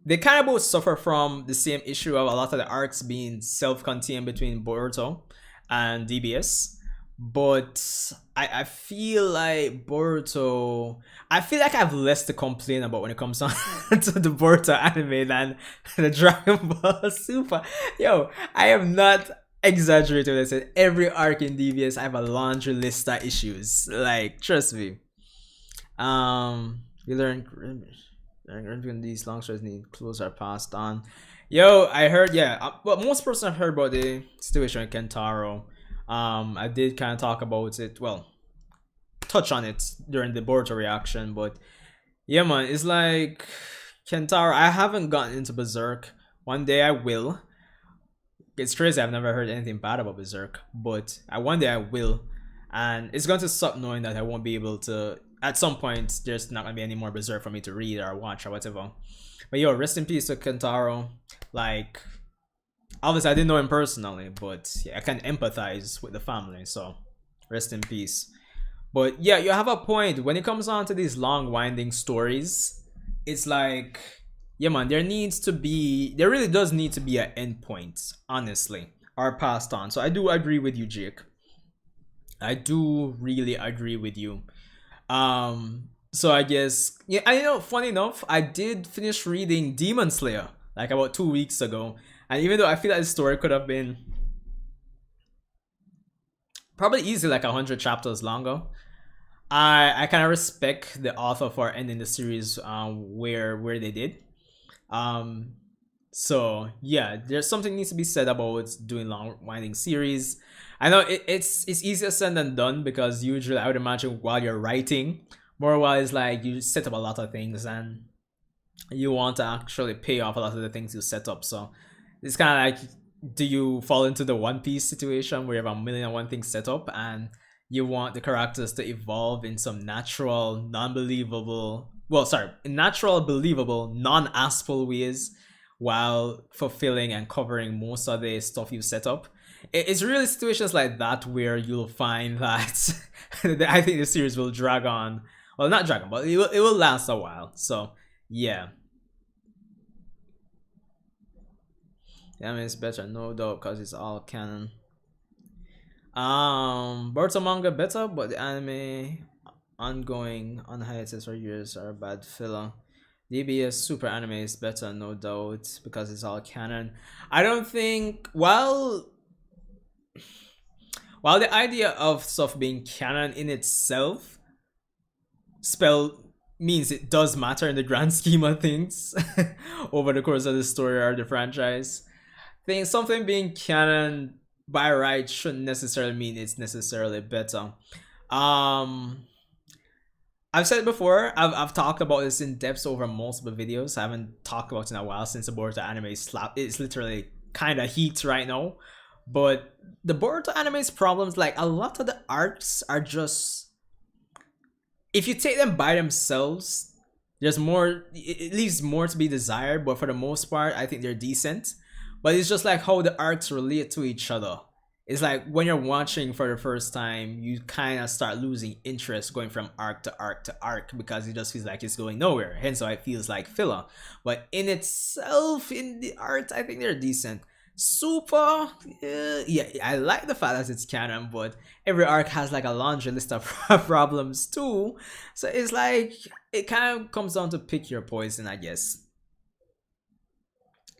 they kind of both suffer from the same issue of a lot of the arcs being self-contained between Boruto and DBS. But I feel like Boruto. I feel like I have less to complain about when it comes on to the Boruto anime than the Dragon Ball Super. Yo, I am not exaggerating when I said every arc in DBS I have a laundry list of issues. Like, trust me. We learn these long stories need clues are passed on. Yo, I heard, yeah, but most person have heard about the situation with Kentaro. I did kind of talk about it, well, touch on it during the Boruto reaction, but yeah, man, it's like Kentaro. I haven't gotten into Berserk. One day I will. It's crazy. I've never heard anything bad about Berserk, but one day I will, and it's going to suck knowing that I won't be able to. At some point, there's not gonna be any more Berserk for me to read or watch or whatever. But yo, rest in peace to Kentaro. Like, obviously I didn't know him personally, but yeah, I can empathize with the family. So, rest in peace. But yeah, you have a point. When it comes on to these long winding stories, it's like, yeah, man, there really does need to be an end point, honestly, or passed on. So I do agree with you, Jake. I do really agree with you. So I guess, yeah, I know, funny enough, I did finish reading Demon Slayer like about 2 weeks ago, and even though I feel like the story could have been probably easily like 100 chapters longer, I kind of respect the author for ending the series where they did. Um, so yeah, there's something needs to be said about doing long winding series. I know it's easier said than done because usually I would imagine while you're writing, more while it's like you set up a lot of things and you want to actually pay off a lot of the things you set up. So it's kind of like, do you fall into the One Piece situation where you have a million and one things set up and you want the characters to evolve in some natural, non-believable, well, sorry, natural, believable, non-aspal ways while fulfilling and covering most of the stuff you set up. It's really situations like that where you'll find that I think the series will drag on. Well, not drag on, but it will last a while. So, yeah. Yeah, I mean, it's better, no doubt, because it's all canon. Boruto manga better, but the anime ongoing on hiatus for years are a bad filler. DBS Super Anime is better, no doubt, because it's all canon. I don't think, while the idea of stuff being canon in itself means it does matter in the grand scheme of things over the course of the story or the franchise. I think something being canon by right shouldn't necessarily mean it's necessarily better. I've said it before, I've talked about this in depth over multiple videos. I haven't talked about it in a while since the Boruto anime slap. It's literally kind of heat right now. But the Boruto anime's problems, like a lot of the arcs are just, if you take them by themselves, there's more, it leaves more to be desired, but for the most part, I think they're decent. But it's just like how the arcs relate to each other. It's like when you're watching for the first time, you kind of start losing interest going from arc to arc to arc because it just feels like it's going nowhere. Hence why it feels like filler. But in itself, in the art, I think they're decent. Super, yeah, I like the fact that it's canon, but every arc has like a laundry list of problems too. So it's like, it kind of comes down to pick your poison, I guess.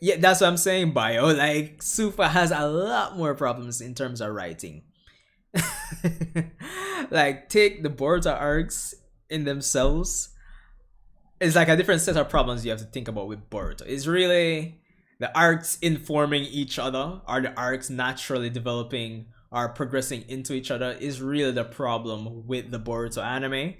Yeah, that's what I'm saying, Bio. Like, Super has a lot more problems in terms of writing. Like, take the Boruto arcs in themselves. It's like a different set of problems you have to think about with Boruto. It's really the arcs informing each other, or the arcs naturally developing or progressing into each other is really the problem with the Boruto anime.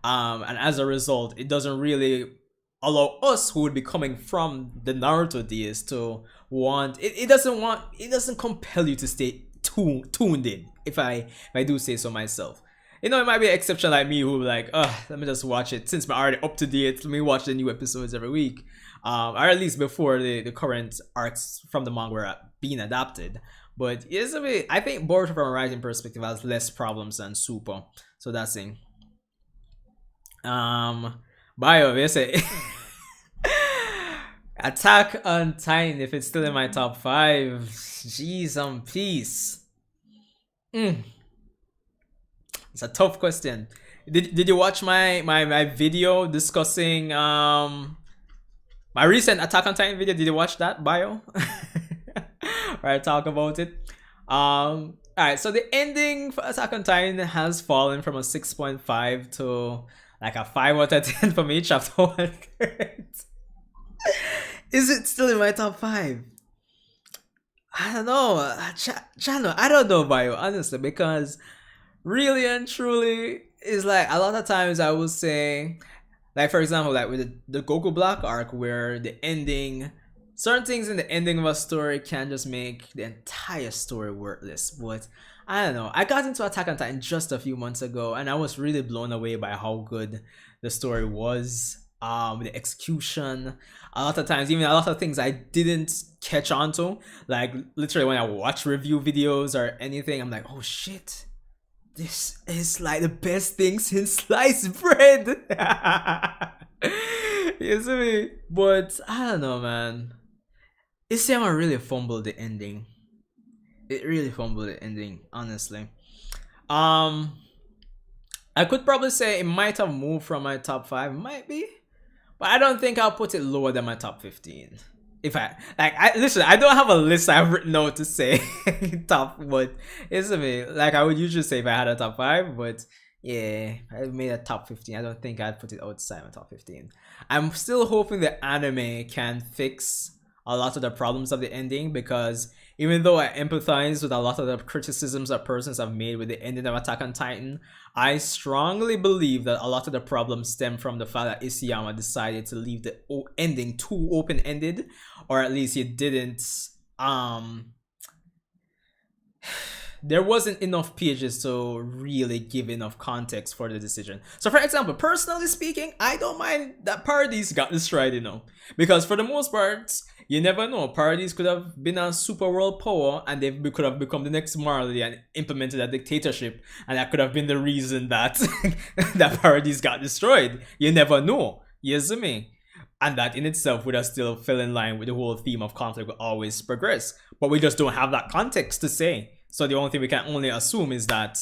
And as a result, it doesn't really allow us who would be coming from the Naruto days to want it doesn't compel you to stay tuned in, if I do say so myself. You know, it might be an exception like me who like, let me just watch it since I'm already up to date, let me watch the new episodes every week, or at least before the current arcs from the manga were being adapted. But it's a bit, I think Boruto from a writing perspective has less problems than Super, so that's it. Bio, they say Attack on Titan, if it's still in my top 5. Jeez, peace. It's a tough question. Did you watch my video discussing my recent Attack on Titan video? Did you watch that bio? Where I talk about it. Alright, so the ending for Attack on Titan has fallen from a 6.5 to like a 5 out of 10 for me, chapter 1. Is it still in my top 5? I don't know. Channel, I don't know, bio, honestly, because really and truly, it's like a lot of times I will say, like for example, like with the Goku Black arc, where the ending, certain things in the ending of a story can just make the entire story worthless. But I don't know. I got into Attack on Titan just a few months ago, and I was really blown away by how good the story was. The execution, a lot of times, even a lot of things I didn't catch on to, like literally when I watch review videos or anything, I'm like, oh shit, this is like the best thing since sliced bread. You see me? But I don't know, man. Isayama really fumbled the ending. It really fumbled the ending, honestly. I could probably say it might have moved from my top 5, might be, but I don't think I'll put it lower than my top 15. If listen, I don't have a list I've written out to say top, but it's me. Like I would usually say if I had a top 5, but yeah, I made a top 15. I don't think I'd put it outside my top 15. I'm still hoping the anime can fix a lot of the problems of the ending, because even though I empathize with a lot of the criticisms that persons have made with the ending of Attack on Titan, I strongly believe that a lot of the problems stem from the fact that Isayama decided to leave the ending too open-ended, or at least he didn't, there wasn't enough pages to really give enough context for the decision. So for example, personally speaking, I don't mind that Paradise got destroyed, you know, because for the most part, you never know. Paradise could have been a super world power, and they could have become the next Marley and implemented a dictatorship, and that could have been the reason that that Paradise got destroyed. You never know. You see me? And that in itself would have still fell in line with the whole theme of conflict will always progress. But we just don't have that context to say. So the only thing we can only assume is that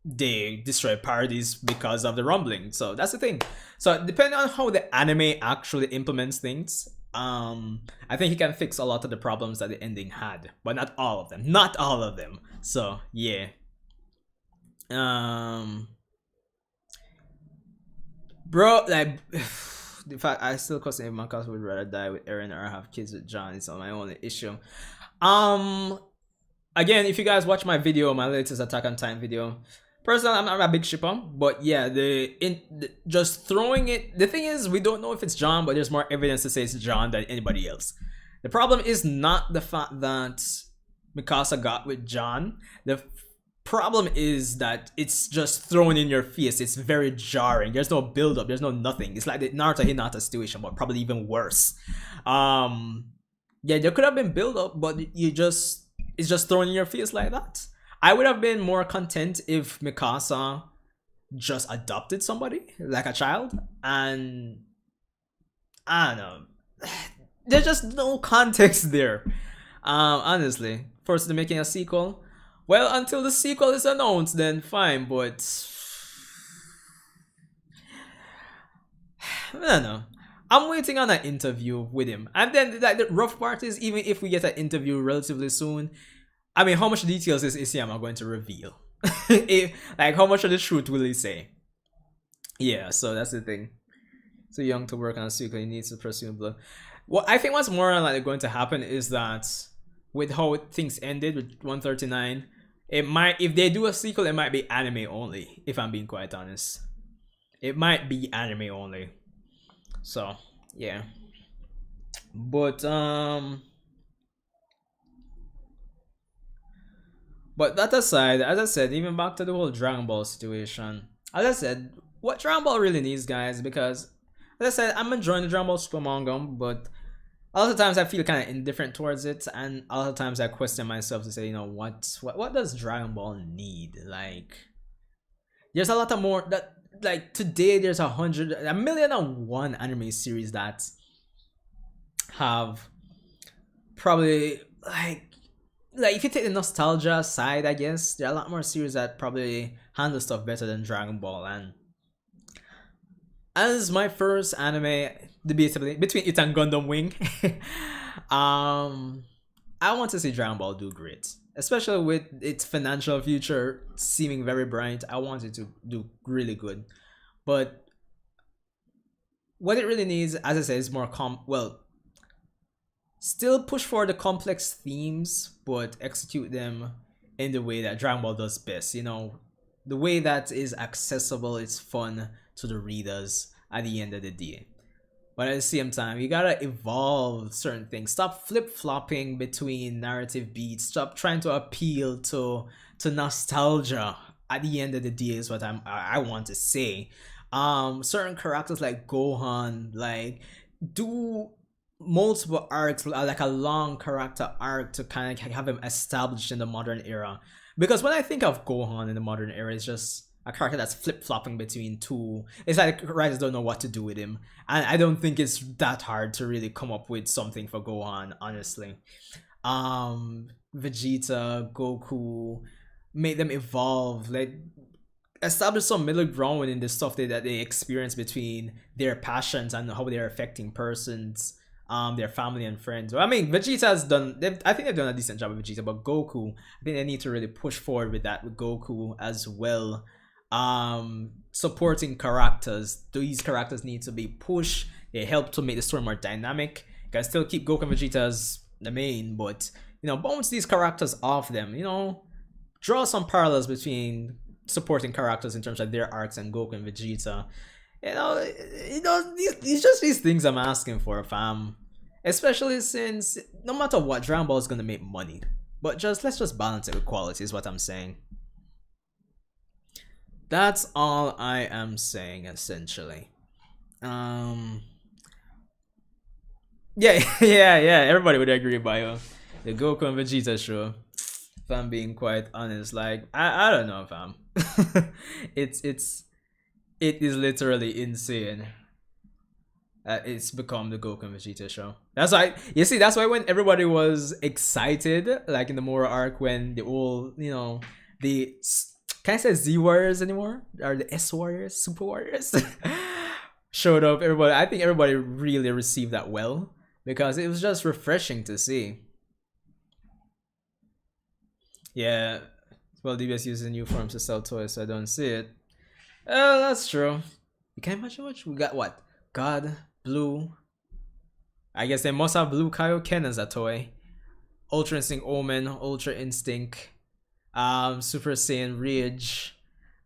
they destroyed Paradise because of the rumbling. So that's the thing. So depending on how the anime actually implements things, I think he can fix a lot of the problems that the ending had, but not all of them. Not all of them. So yeah. Bro, like, in fact, I still question if Marcus would rather die with Eren or have kids with John. It's my only issue. Again, if you guys watch my video, my latest Attack on Titan video, personally, I'm not a big shipper, but yeah, just throwing it. The thing is, we don't know if it's John, but there's more evidence to say it's John than anybody else. The problem is not the fact that Mikasa got with John. The problem is that it's just thrown in your face. It's very jarring. There's no build up. There's no nothing. It's like the Naruto Hinata situation, but probably even worse. Yeah, there could have been build up, but it's just thrown in your face like that. I would have been more content if Mikasa just adopted somebody, like a child, and I don't know. There's just no context there. Honestly, forced to making a sequel. Well, until the sequel is announced, then fine, but I don't know. I'm waiting on an interview with him. And then like, the rough part is, even if we get an interview relatively soon, I mean, how much details is Isayama going to reveal? Like, how much of the truth will he say? Yeah, so that's the thing. So young to work on a sequel, he needs to pursue blood. Well, I think what's more likely going to happen is that with how things ended with 139, it might, if they do a sequel, it might be anime only, if I'm being quite honest. It might be anime only. So, yeah. But that aside, as I said, even back to the whole Dragon Ball situation, as I said, what Dragon Ball really needs, guys, because as I said, I'm enjoying the Dragon Ball Super Manga, but a lot of times I feel kind of indifferent towards it, and a lot of times I question myself to say, you know, what does Dragon Ball need? Like, there's a lot of more that, like, today there's 1,000,001 anime series that have probably like like if you take the nostalgia side, I guess there are a lot more series that probably handle stuff better than Dragon Ball. And as my first anime, debatably between it and Gundam Wing, um, I want to see Dragon Ball do great, especially with its financial future seeming very bright. I want it to do really good, but what it really needs, as I said, is more still push for the complex themes, but execute them in the way that Dragon Ball does best. You know, the way that is accessible, it's fun to the readers at the end of the day. But at the same time, you gotta evolve certain things. Stop flip flopping between narrative beats. Stop trying to appeal to nostalgia. At the end of the day, is what I want to say. Certain characters like Gohan, like do multiple arcs, like a long character arc to kind of have him established in the modern era. Because when I think of Gohan in the modern era, it's just a character that's flip flopping between two. It's like writers don't know what to do with him, and I don't think it's that hard to really come up with something for Gohan, honestly. Vegeta, Goku, make them evolve, like establish some middle ground within the stuff that they experience between their passions and how they're affecting persons, their family and friends. Well, I mean, Vegeta has done. I think they've done a decent job with Vegeta, but Goku, I think they need to really push forward with that with Goku as well. Supporting characters. These characters need to be pushed. They help to make the story more dynamic. You can still keep Goku and Vegeta as the main, but you know, bounce these characters off them. You know, draw some parallels between supporting characters in terms of their arcs and Goku and Vegeta. These just these things I'm asking for, fam. Especially since no matter what, Dragon Ball is gonna make money. But let's just balance it with quality is what I'm saying. That's all I am saying essentially. Yeah, yeah. Everybody would agree, Bio. The Goku and Vegeta show. If I'm being quite honest, like I don't know, fam. It is literally insane. It's become the Goku and Vegeta show. That's why you see. That's why when everybody was excited, like in the Mora arc, when the old, the can I say Z Warriors anymore? Or the S Warriors, Super Warriors showed up. I think everybody really received that well because it was just refreshing to see. Yeah, well, DBS uses new forms to sell toys, so I don't see it. Oh, that's true. You can't imagine much. We got what? God, Blue. I guess they must have Blue Kaioken as a toy. Ultra Instinct Omen, Ultra Instinct, Super Saiyan Rage.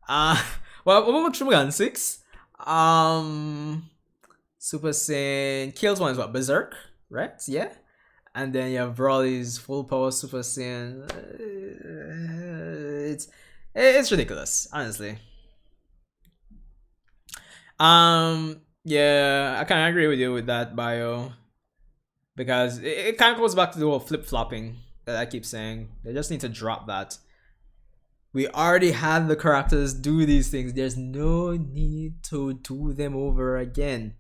Well, what about 6? Super Saiyan kills one is what? Berserk, right? Yeah. And then you have Broly's full power Super Saiyan. It's ridiculous, honestly. Yeah, I kind of agree with you with that, Bio, because it kind of goes back to the whole flip flopping that I keep saying. They just need to drop that. We already had the characters do these things. There's no need to do them over again.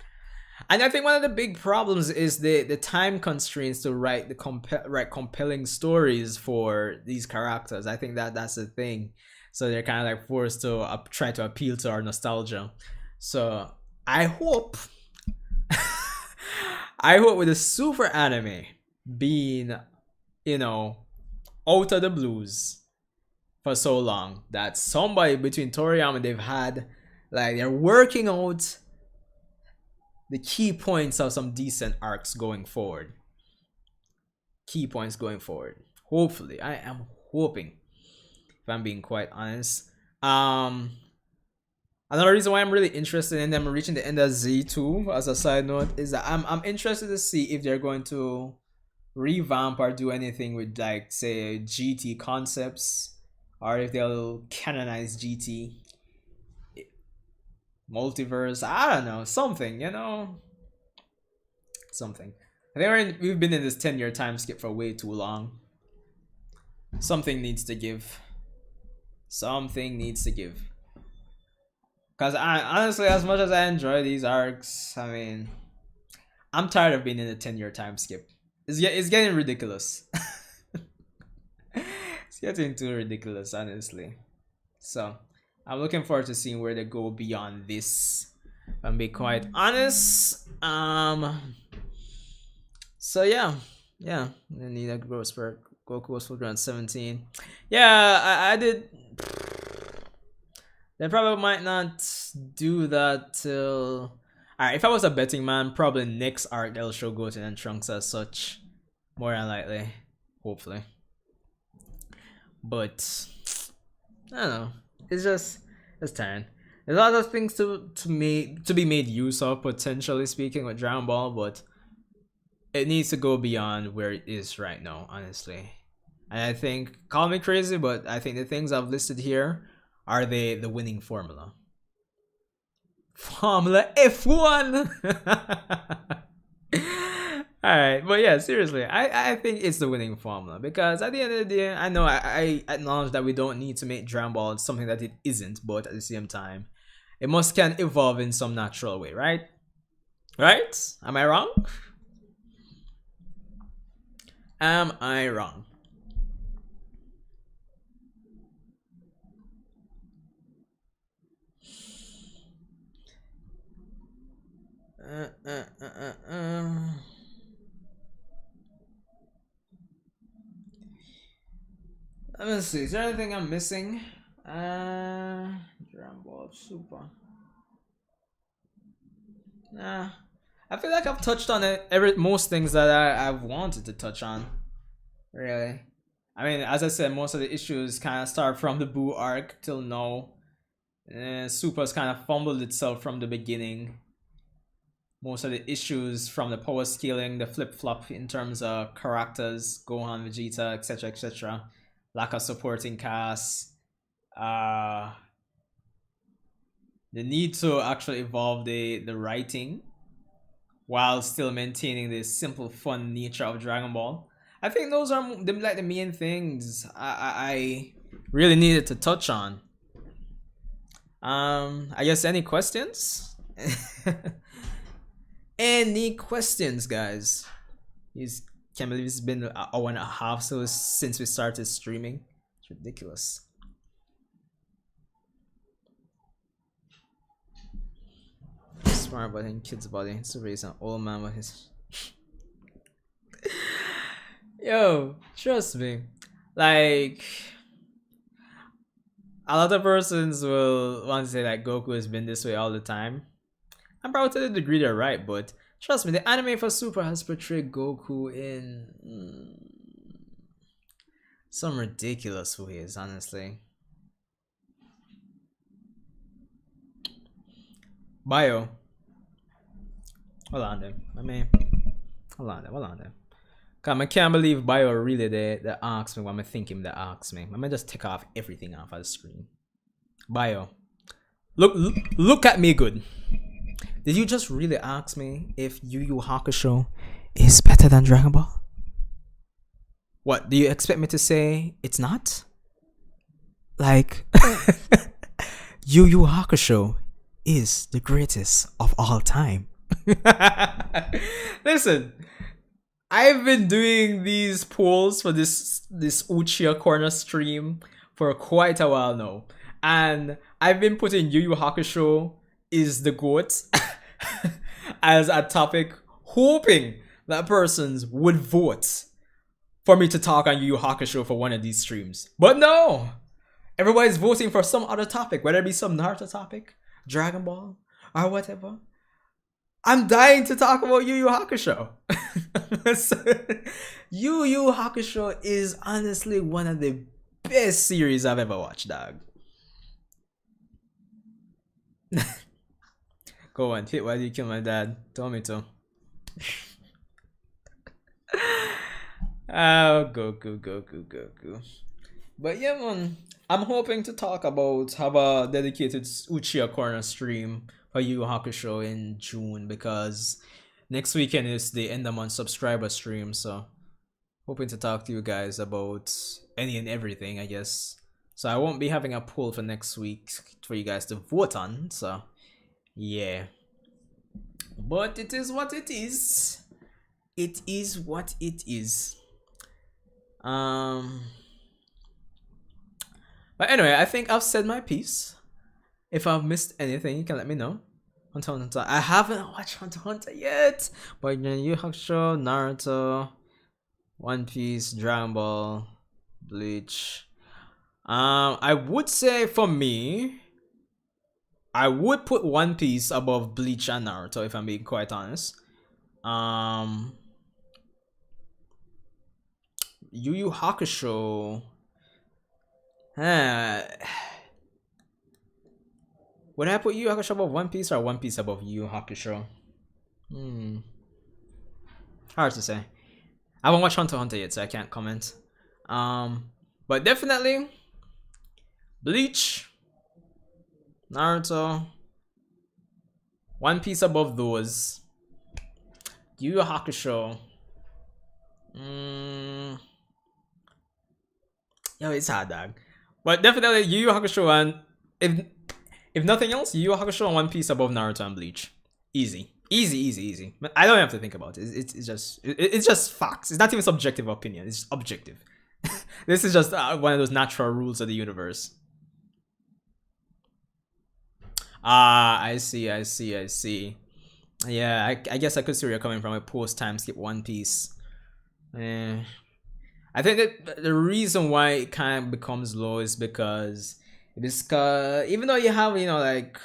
And I think one of the big problems is the time constraints to write compelling stories for these characters. I think that's the thing. So they're kind of like forced to try to appeal to our nostalgia. So I hope, I hope with the super anime being, out of the blues for so long that somebody between Toriyama, they've had, like, they're working out the key points of some decent arcs going forward. Key points going forward. Hopefully, I am hoping. If I'm being quite honest. Another reason why I'm really interested in them reaching the end of Z2, as a side note, is that I'm interested to see if they're going to revamp or do anything with, like, say, GT concepts, or if they'll canonize GT. Multiverse, I don't know, something, something. I think we've been in this 10-year time skip for way too long. Something needs to give. Something needs to give. Because honestly, as much as I enjoy these arcs, I mean, I'm tired of being in a 10-year time skip. It's getting ridiculous. getting too ridiculous, honestly. So I'm looking forward to seeing where they go beyond this. And be quite honest. So yeah. I need a growth spurt. Goku was for around 17. Yeah, I did. They probably might not do that till. Alright, if I was a betting man, probably next arc they'll show Goten and Trunks as such. More than likely. Hopefully. But I don't know. It's tiring. There's a lot of things to be made use of, potentially speaking, with Dragon Ball, but it needs to go beyond where it is right now, honestly. And I think, call me crazy, but I think the things I've listed here are the winning formula. Formula F1. Alright, but yeah, seriously, I think it's the winning formula, because at the end of the day, I know I acknowledge that we don't need to make Dragon Ball something that it isn't, but at the same time, it can evolve in some natural way, right? Right? Am I wrong? Am I wrong? Let me see. Is there anything I'm missing? Dragon Ball Super. Nah. I feel like I've touched on it. Most things that I've wanted to touch on. Really. I mean, as I said, most of the issues kind of start from the Boo arc till now. Super's kind of fumbled itself from the beginning. Most of the issues from the power scaling, the flip-flop in terms of characters, Gohan, Vegeta, etc. Lack of supporting cast. The need to actually evolve the writing while still maintaining the simple fun nature of Dragon Ball. I think those are like the main things I really needed to touch on. I guess any questions? Any questions, guys? Can't believe it's been an hour and a half since we started streaming. It's ridiculous. Smart body and kid's body. It's a raise an old man with his. Yo, trust me. Like, a lot of persons will want to say that Goku has been this way all the time. I'm probably to the degree they're right, but trust me, the anime for Super has portrayed Goku in some ridiculous ways, honestly. Bio. Hold on there. Hold on there. Cause I can't believe Bio really they asked me what I think him they asked me. I just take off everything off of the screen. Bio. Look at me good. Did you just really ask me if Yu Yu Hakusho is better than Dragon Ball? What, do you expect me to say it's not? Like, Yu Yu Hakusho is the greatest of all time. Listen, I've been doing these polls for this Uchiha Corner stream for quite a while now. And I've been putting Yu Yu Hakusho is the GOAT as a topic, hoping that persons would vote for me to talk on Yu Yu Hakusho for one of these streams. But no! Everybody's voting for some other topic, whether it be some Naruto topic, Dragon Ball, or whatever. I'm dying to talk about Yu Yu Hakusho. Yu Yu Hakusho is honestly one of the best series I've ever watched, dog. Go on, hit. Why did you kill my dad? Tell me to. Oh, Goku. But yeah, man, I'm hoping to talk about, have a dedicated Uchiha Corner stream for Yu Yu Hakusho in June, because next weekend is the end of month subscriber stream, so hoping to talk to you guys about any and everything, I guess. So I won't be having a poll for next week for you guys to vote on, so yeah. But it is what it is. It is what it is. But anyway, I think I've said my piece. If I've missed anything, you can let me know. Hunter x Hunter. I haven't watched Hunter x Hunter yet, but Yu Yu Hakusho, Naruto, One Piece, Dragon Ball, Bleach. I would say for me, I would put One Piece above Bleach and Naruto if I'm being quite honest. Yu Yu Hakusho. Huh. Would I put Yu Yu Hakusho above One Piece or One Piece above Yu Yu Hakusho? Hard to say. I haven't watched Hunter x Hunter yet, so I can't comment. But definitely Bleach, Naruto, One Piece above those. Yu Yu Hakusho. Yo, it's hard, dog. But definitely Yu Yu Hakusho, and if nothing else, Yu Yu Hakusho and One Piece above Naruto and Bleach. Easy. Easy. I don't have to think about it. It's just facts. It's not even subjective opinion. It's objective. This is just one of those natural rules of the universe. I see. Yeah, I guess I could see where you're coming from. A post time skip One Piece. I think that the reason why it kind of becomes low is because even though you have like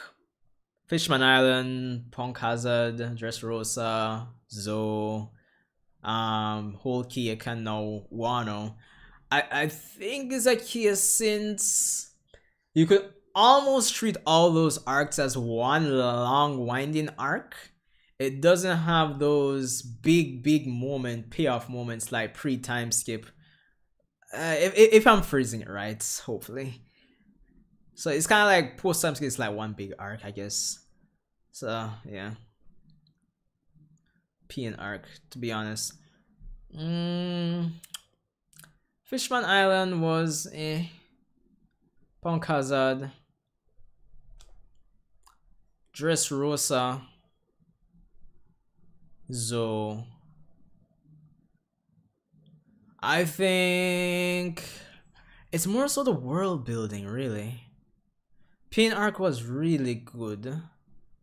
Fishman Island, Punk Hazard, Dressrosa, Zoe, Whole Kia Kano, Wano. I think it's a case since you could almost treat all those arcs as one long winding arc. It doesn't have those big payoff moments like pre-time skip. If I'm phrasing it right, hopefully. So it's kind of like post time skip is like one big arc, I guess. So yeah, P and arc, to be honest. Fishman Island was Punk Hazard, Dressrosa, Zoe. I think it's more so the world building, really. P and arc was really good,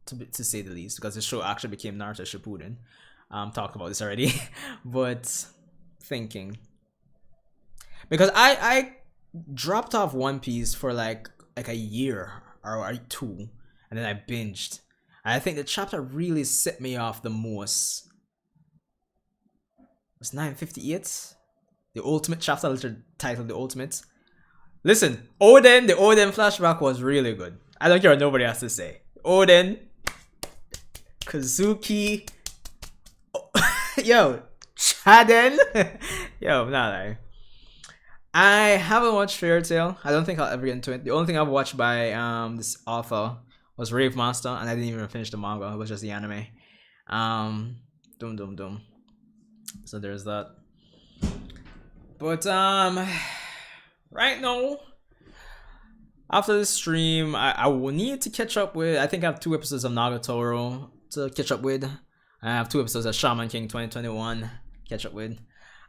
to say the least, because the show actually became Naruto Shippuden. Talked about this already, but thinking, because I dropped off One Piece for like a year or two, and then I binged. And I think the chapter really set me off the most was 958, the ultimate chapter, literally titled the ultimate. Listen, the Oden flashback was really good. I don't care what nobody has to say. Oden, Kazuki, yo, Chaden, yo, nah, like, I haven't watched Fairy Tail. I don't think I'll ever get into it. The only thing I've watched by this author was Rave Master, and I didn't even finish the manga. It was just the anime. Doom. So there's that. But right now, after this stream, I will need to catch up with. I think I have 2 episodes of Nagatoro to catch up with. I have 2 episodes of Shaman King 2021 catch up with.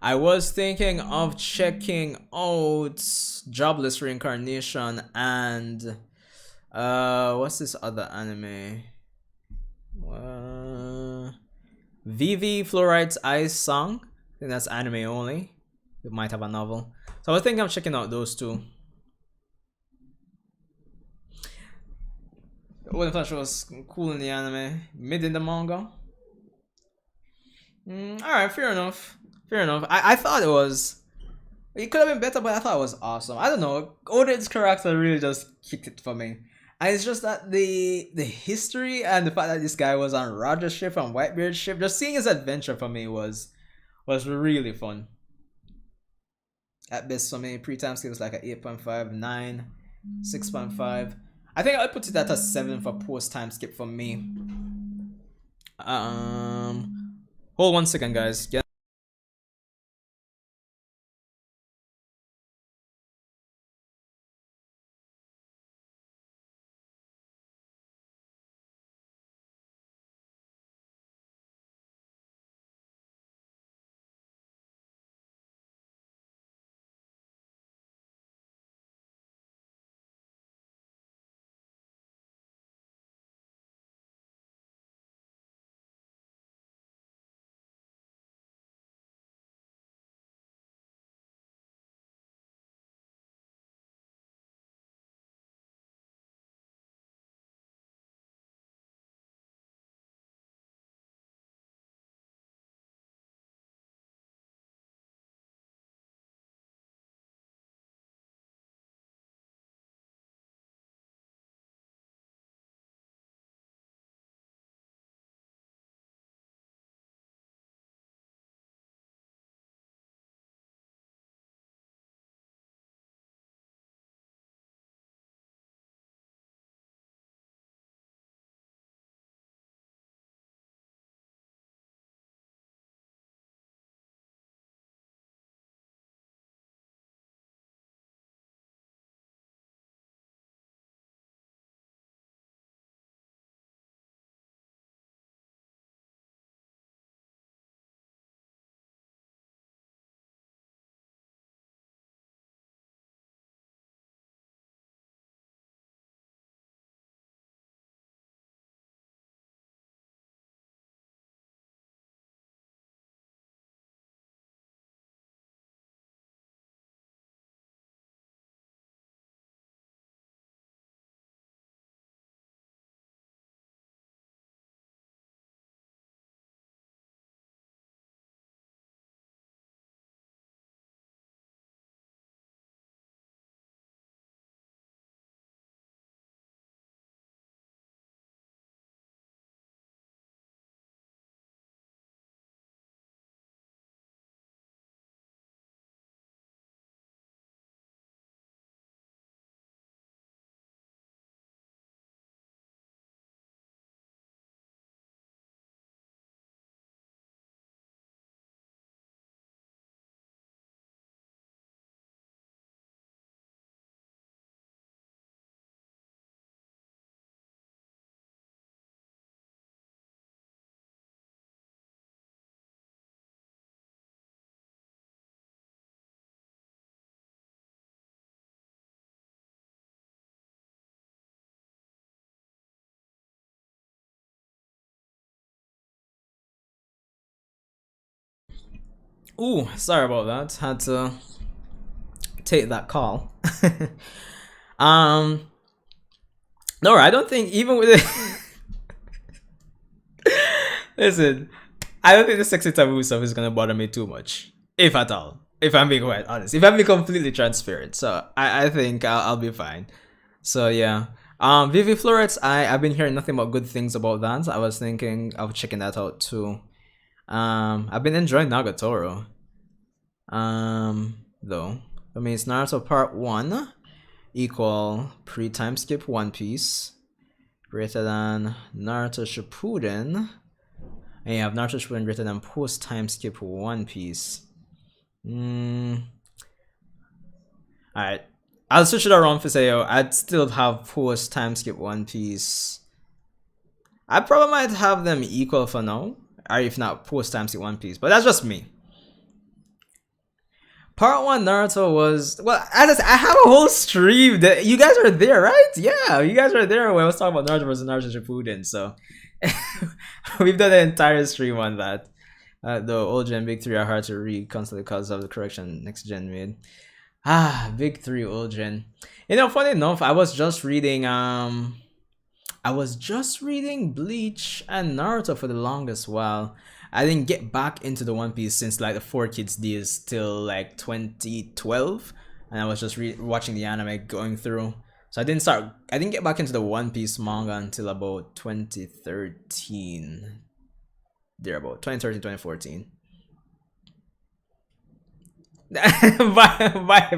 I was thinking of checking out Jobless Reincarnation and what's this other anime? Vivi Fluoride's Ice Song. I think that's anime only. It might have a novel. So I was thinking of checking out those 2. The Golden Flash was cool in the anime, mid in the manga. Alright, fair enough. I thought it could have been better, but I thought it was awesome. I don't know, Oden's character really just kicked it for me. And it's just that the history and the fact that this guy was on Roger's ship and Whitebeard's ship, just seeing his adventure for me was really fun. At best for me, pre-time skip was like an 8.5, 9, 6.5. I think I'd put it at a 7 for post-time skip for me. Hold 1 second, guys. Ooh, sorry about that. Had to take that call. um, no, I don't think even with it. Listen, I don't think the sexy taboo stuff is gonna bother me too much, if at all. If I'm being quite honest, if I'm being completely transparent, so I think I'll be fine. So yeah, Vivi Florets, I've been hearing nothing but good things about that. I was thinking of checking that out too. I've been enjoying Nagatoro. Though I mean, it's Naruto Part 1 equal pre-time skip One Piece greater than Naruto Shippuden. And you have Naruto Shippuden greater than post time skip One Piece. Alright. I'll switch it around for say, I'd still have post time skip One Piece. I probably might have them equal for now. Or if not, post time skip One Piece. But that's just me. Part 1 Naruto was, well, as I have a whole stream that you guys were there, right? Yeah, you guys were there when I was talking about Naruto versus Naruto Shippuden, so we've done an entire stream on that. The old gen Big 3 are hard to read constantly because of the correction next gen made. Big 3 old gen. You know, funny enough, I was just reading Bleach and Naruto for the longest while. I didn't get back into the One Piece since like the 4Kids days till like 2012, and I was just watching the anime going through. So I didn't get back into the One Piece manga until about 2013. There about 2013, 2014.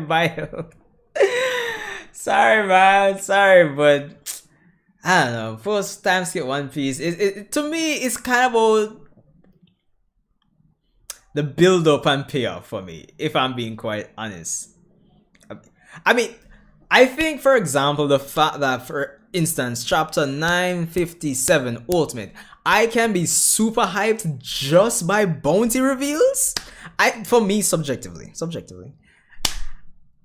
Bye. Sorry, man. Sorry, but I don't know. Post time skip One Piece. It to me, it's kind of about the build up and payoff for me, if I'm being quite honest. I mean, I think, for example, the fact that, for instance, chapter 957 Ultimate, I can be super hyped just by bounty reveals. For me, subjectively,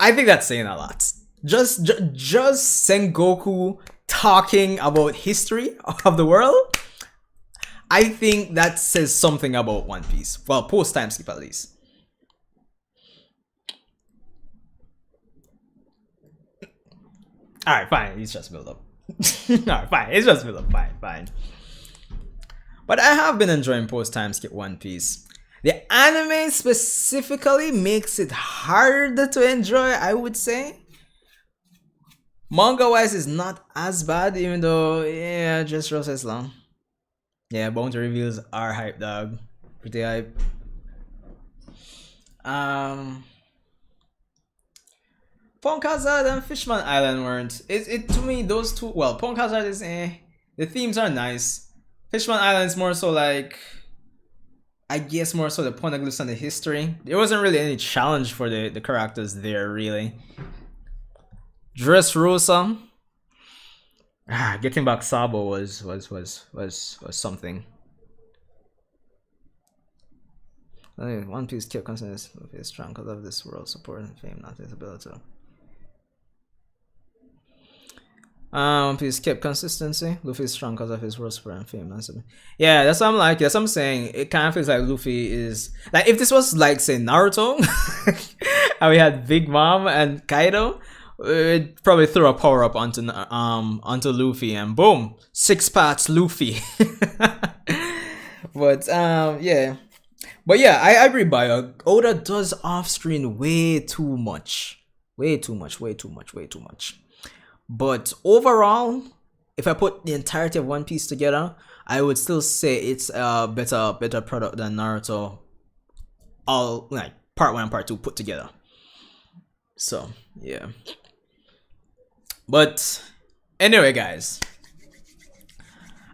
I think that's saying a lot. Just Sengoku talking about history of the world, I think that says something about One Piece. Well, post time skip at least. Alright, fine. It's just build up. Alright, fine. It's just build up. Fine. But I have been enjoying post time skip One Piece. The anime specifically makes it harder to enjoy, I would say. Manga wise, is not as bad, even though, yeah, just as long. Yeah, bounty reveals are hype, dog. Pretty hype. Punk Hazard and Fishman Island weren't. It to me, those two. Well, Punk Hazard is the themes are nice. Fishman Island is more so like, I guess more so the poneglyphs and the history. There wasn't really any challenge for the characters there, really. Dressrosa. Getting back Sabo was something. One Piece kept constantly strong because of this world support and fame, not his ability. One Piece kept consistency. Luffy is strong because of his world support and fame. Yeah, that's what I'm like. That's what I'm saying. It kind of feels like Luffy is like, if this was like, say, Naruto, and we had Big Mom and Kaido, it'd probably throw a power up onto Luffy and boom, 6 parts Luffy. But yeah. But yeah, I agree, Bio. Oda does off screen way too much. But overall, if I put the entirety of One Piece together, I would still say it's a better product than Naruto, all like part 1 and part 2 put together. So yeah. But anyway, guys,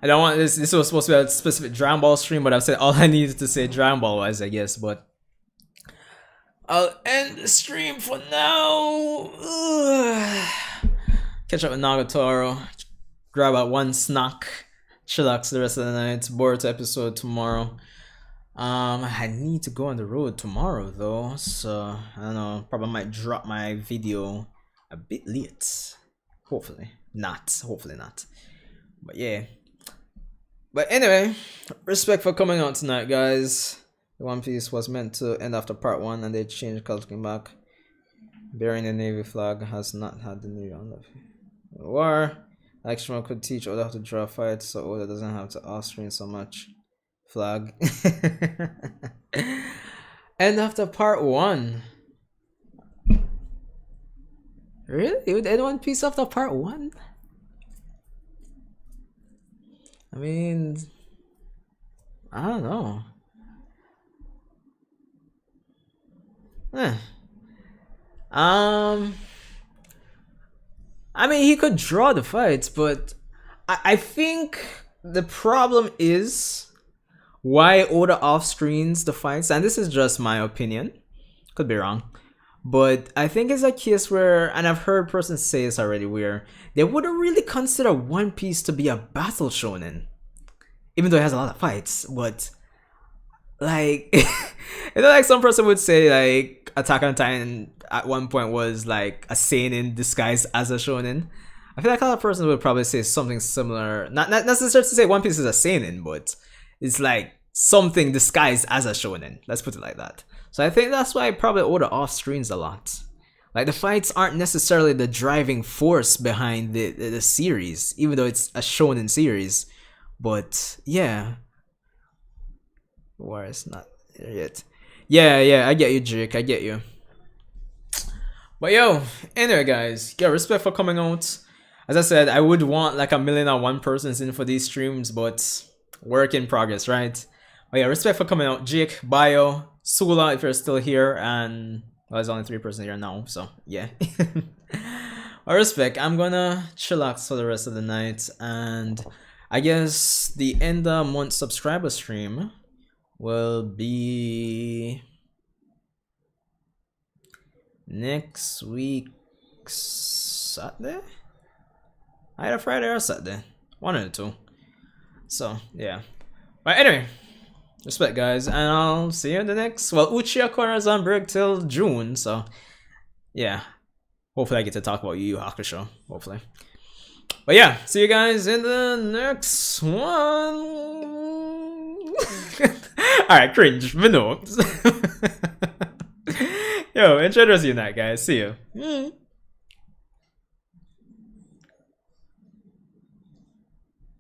I don't want this. This was supposed to be a specific Dragon Ball stream, but I've said all I needed to say Dragon Ball wise, I guess. But I'll end the stream for now. Catch up with Nagatoro, grab out one snack, chillax the rest of the night. Boruto episode tomorrow. I need to go on the road tomorrow though, so I don't know. Probably might drop my video a bit late. Hopefully not. But yeah. But anyway, respect for coming out tonight, guys. One Piece was meant to end after part 1 and they changed coloring back. Bearing the Navy flag has not had the Navy on the war. Action could teach Oda how to draw fights so Oda doesn't have to off-screen so much. Flag. End after part 1. Really? It would end One Piece after part 1? I mean, I don't know. I mean, he could draw the fights, but I think the problem is why Oda off-screens the fights, and this is just my opinion, could be wrong, but I think it's a case where, and I've heard persons say this already, where they wouldn't really consider One Piece to be a battle shonen, even though it has a lot of fights, but like, you know, like some person would say like Attack on Titan at one point was like a seinen disguised as a shonen. I feel like a lot of persons would probably say something similar. Not necessarily to say One Piece is a seinen, but it's like something disguised as a shonen. Let's put it like that. So I think that's why probably Oda off screens a lot. Like the fights aren't necessarily the driving force behind the series, even though it's a shonen series. But yeah. War is not there yet. Yeah, I get you, Jake. I get you. But yo, anyway, guys, yeah, respect for coming out. As I said, I would want like 1,000,001 persons in for these streams, but work in progress, right? But yeah, respect for coming out, Jake, Bio, Sula, if you're still here, and well, there's only 3 persons here now, so yeah. Well, respect. I'm gonna chillax for the rest of the night, and I guess the end of month subscriber stream will be next week Saturday, either Friday or Saturday, one of the two. So yeah, but anyway, respect guys, and I'll see you in the next, well, Uchiha Corner is on break till June, so yeah, hopefully I get to talk about Yu Yu Hakusho, hopefully. But yeah, see you guys in the next one. Alright, cringe, but no. Yo, enjoy the rest of your night, guys. See you.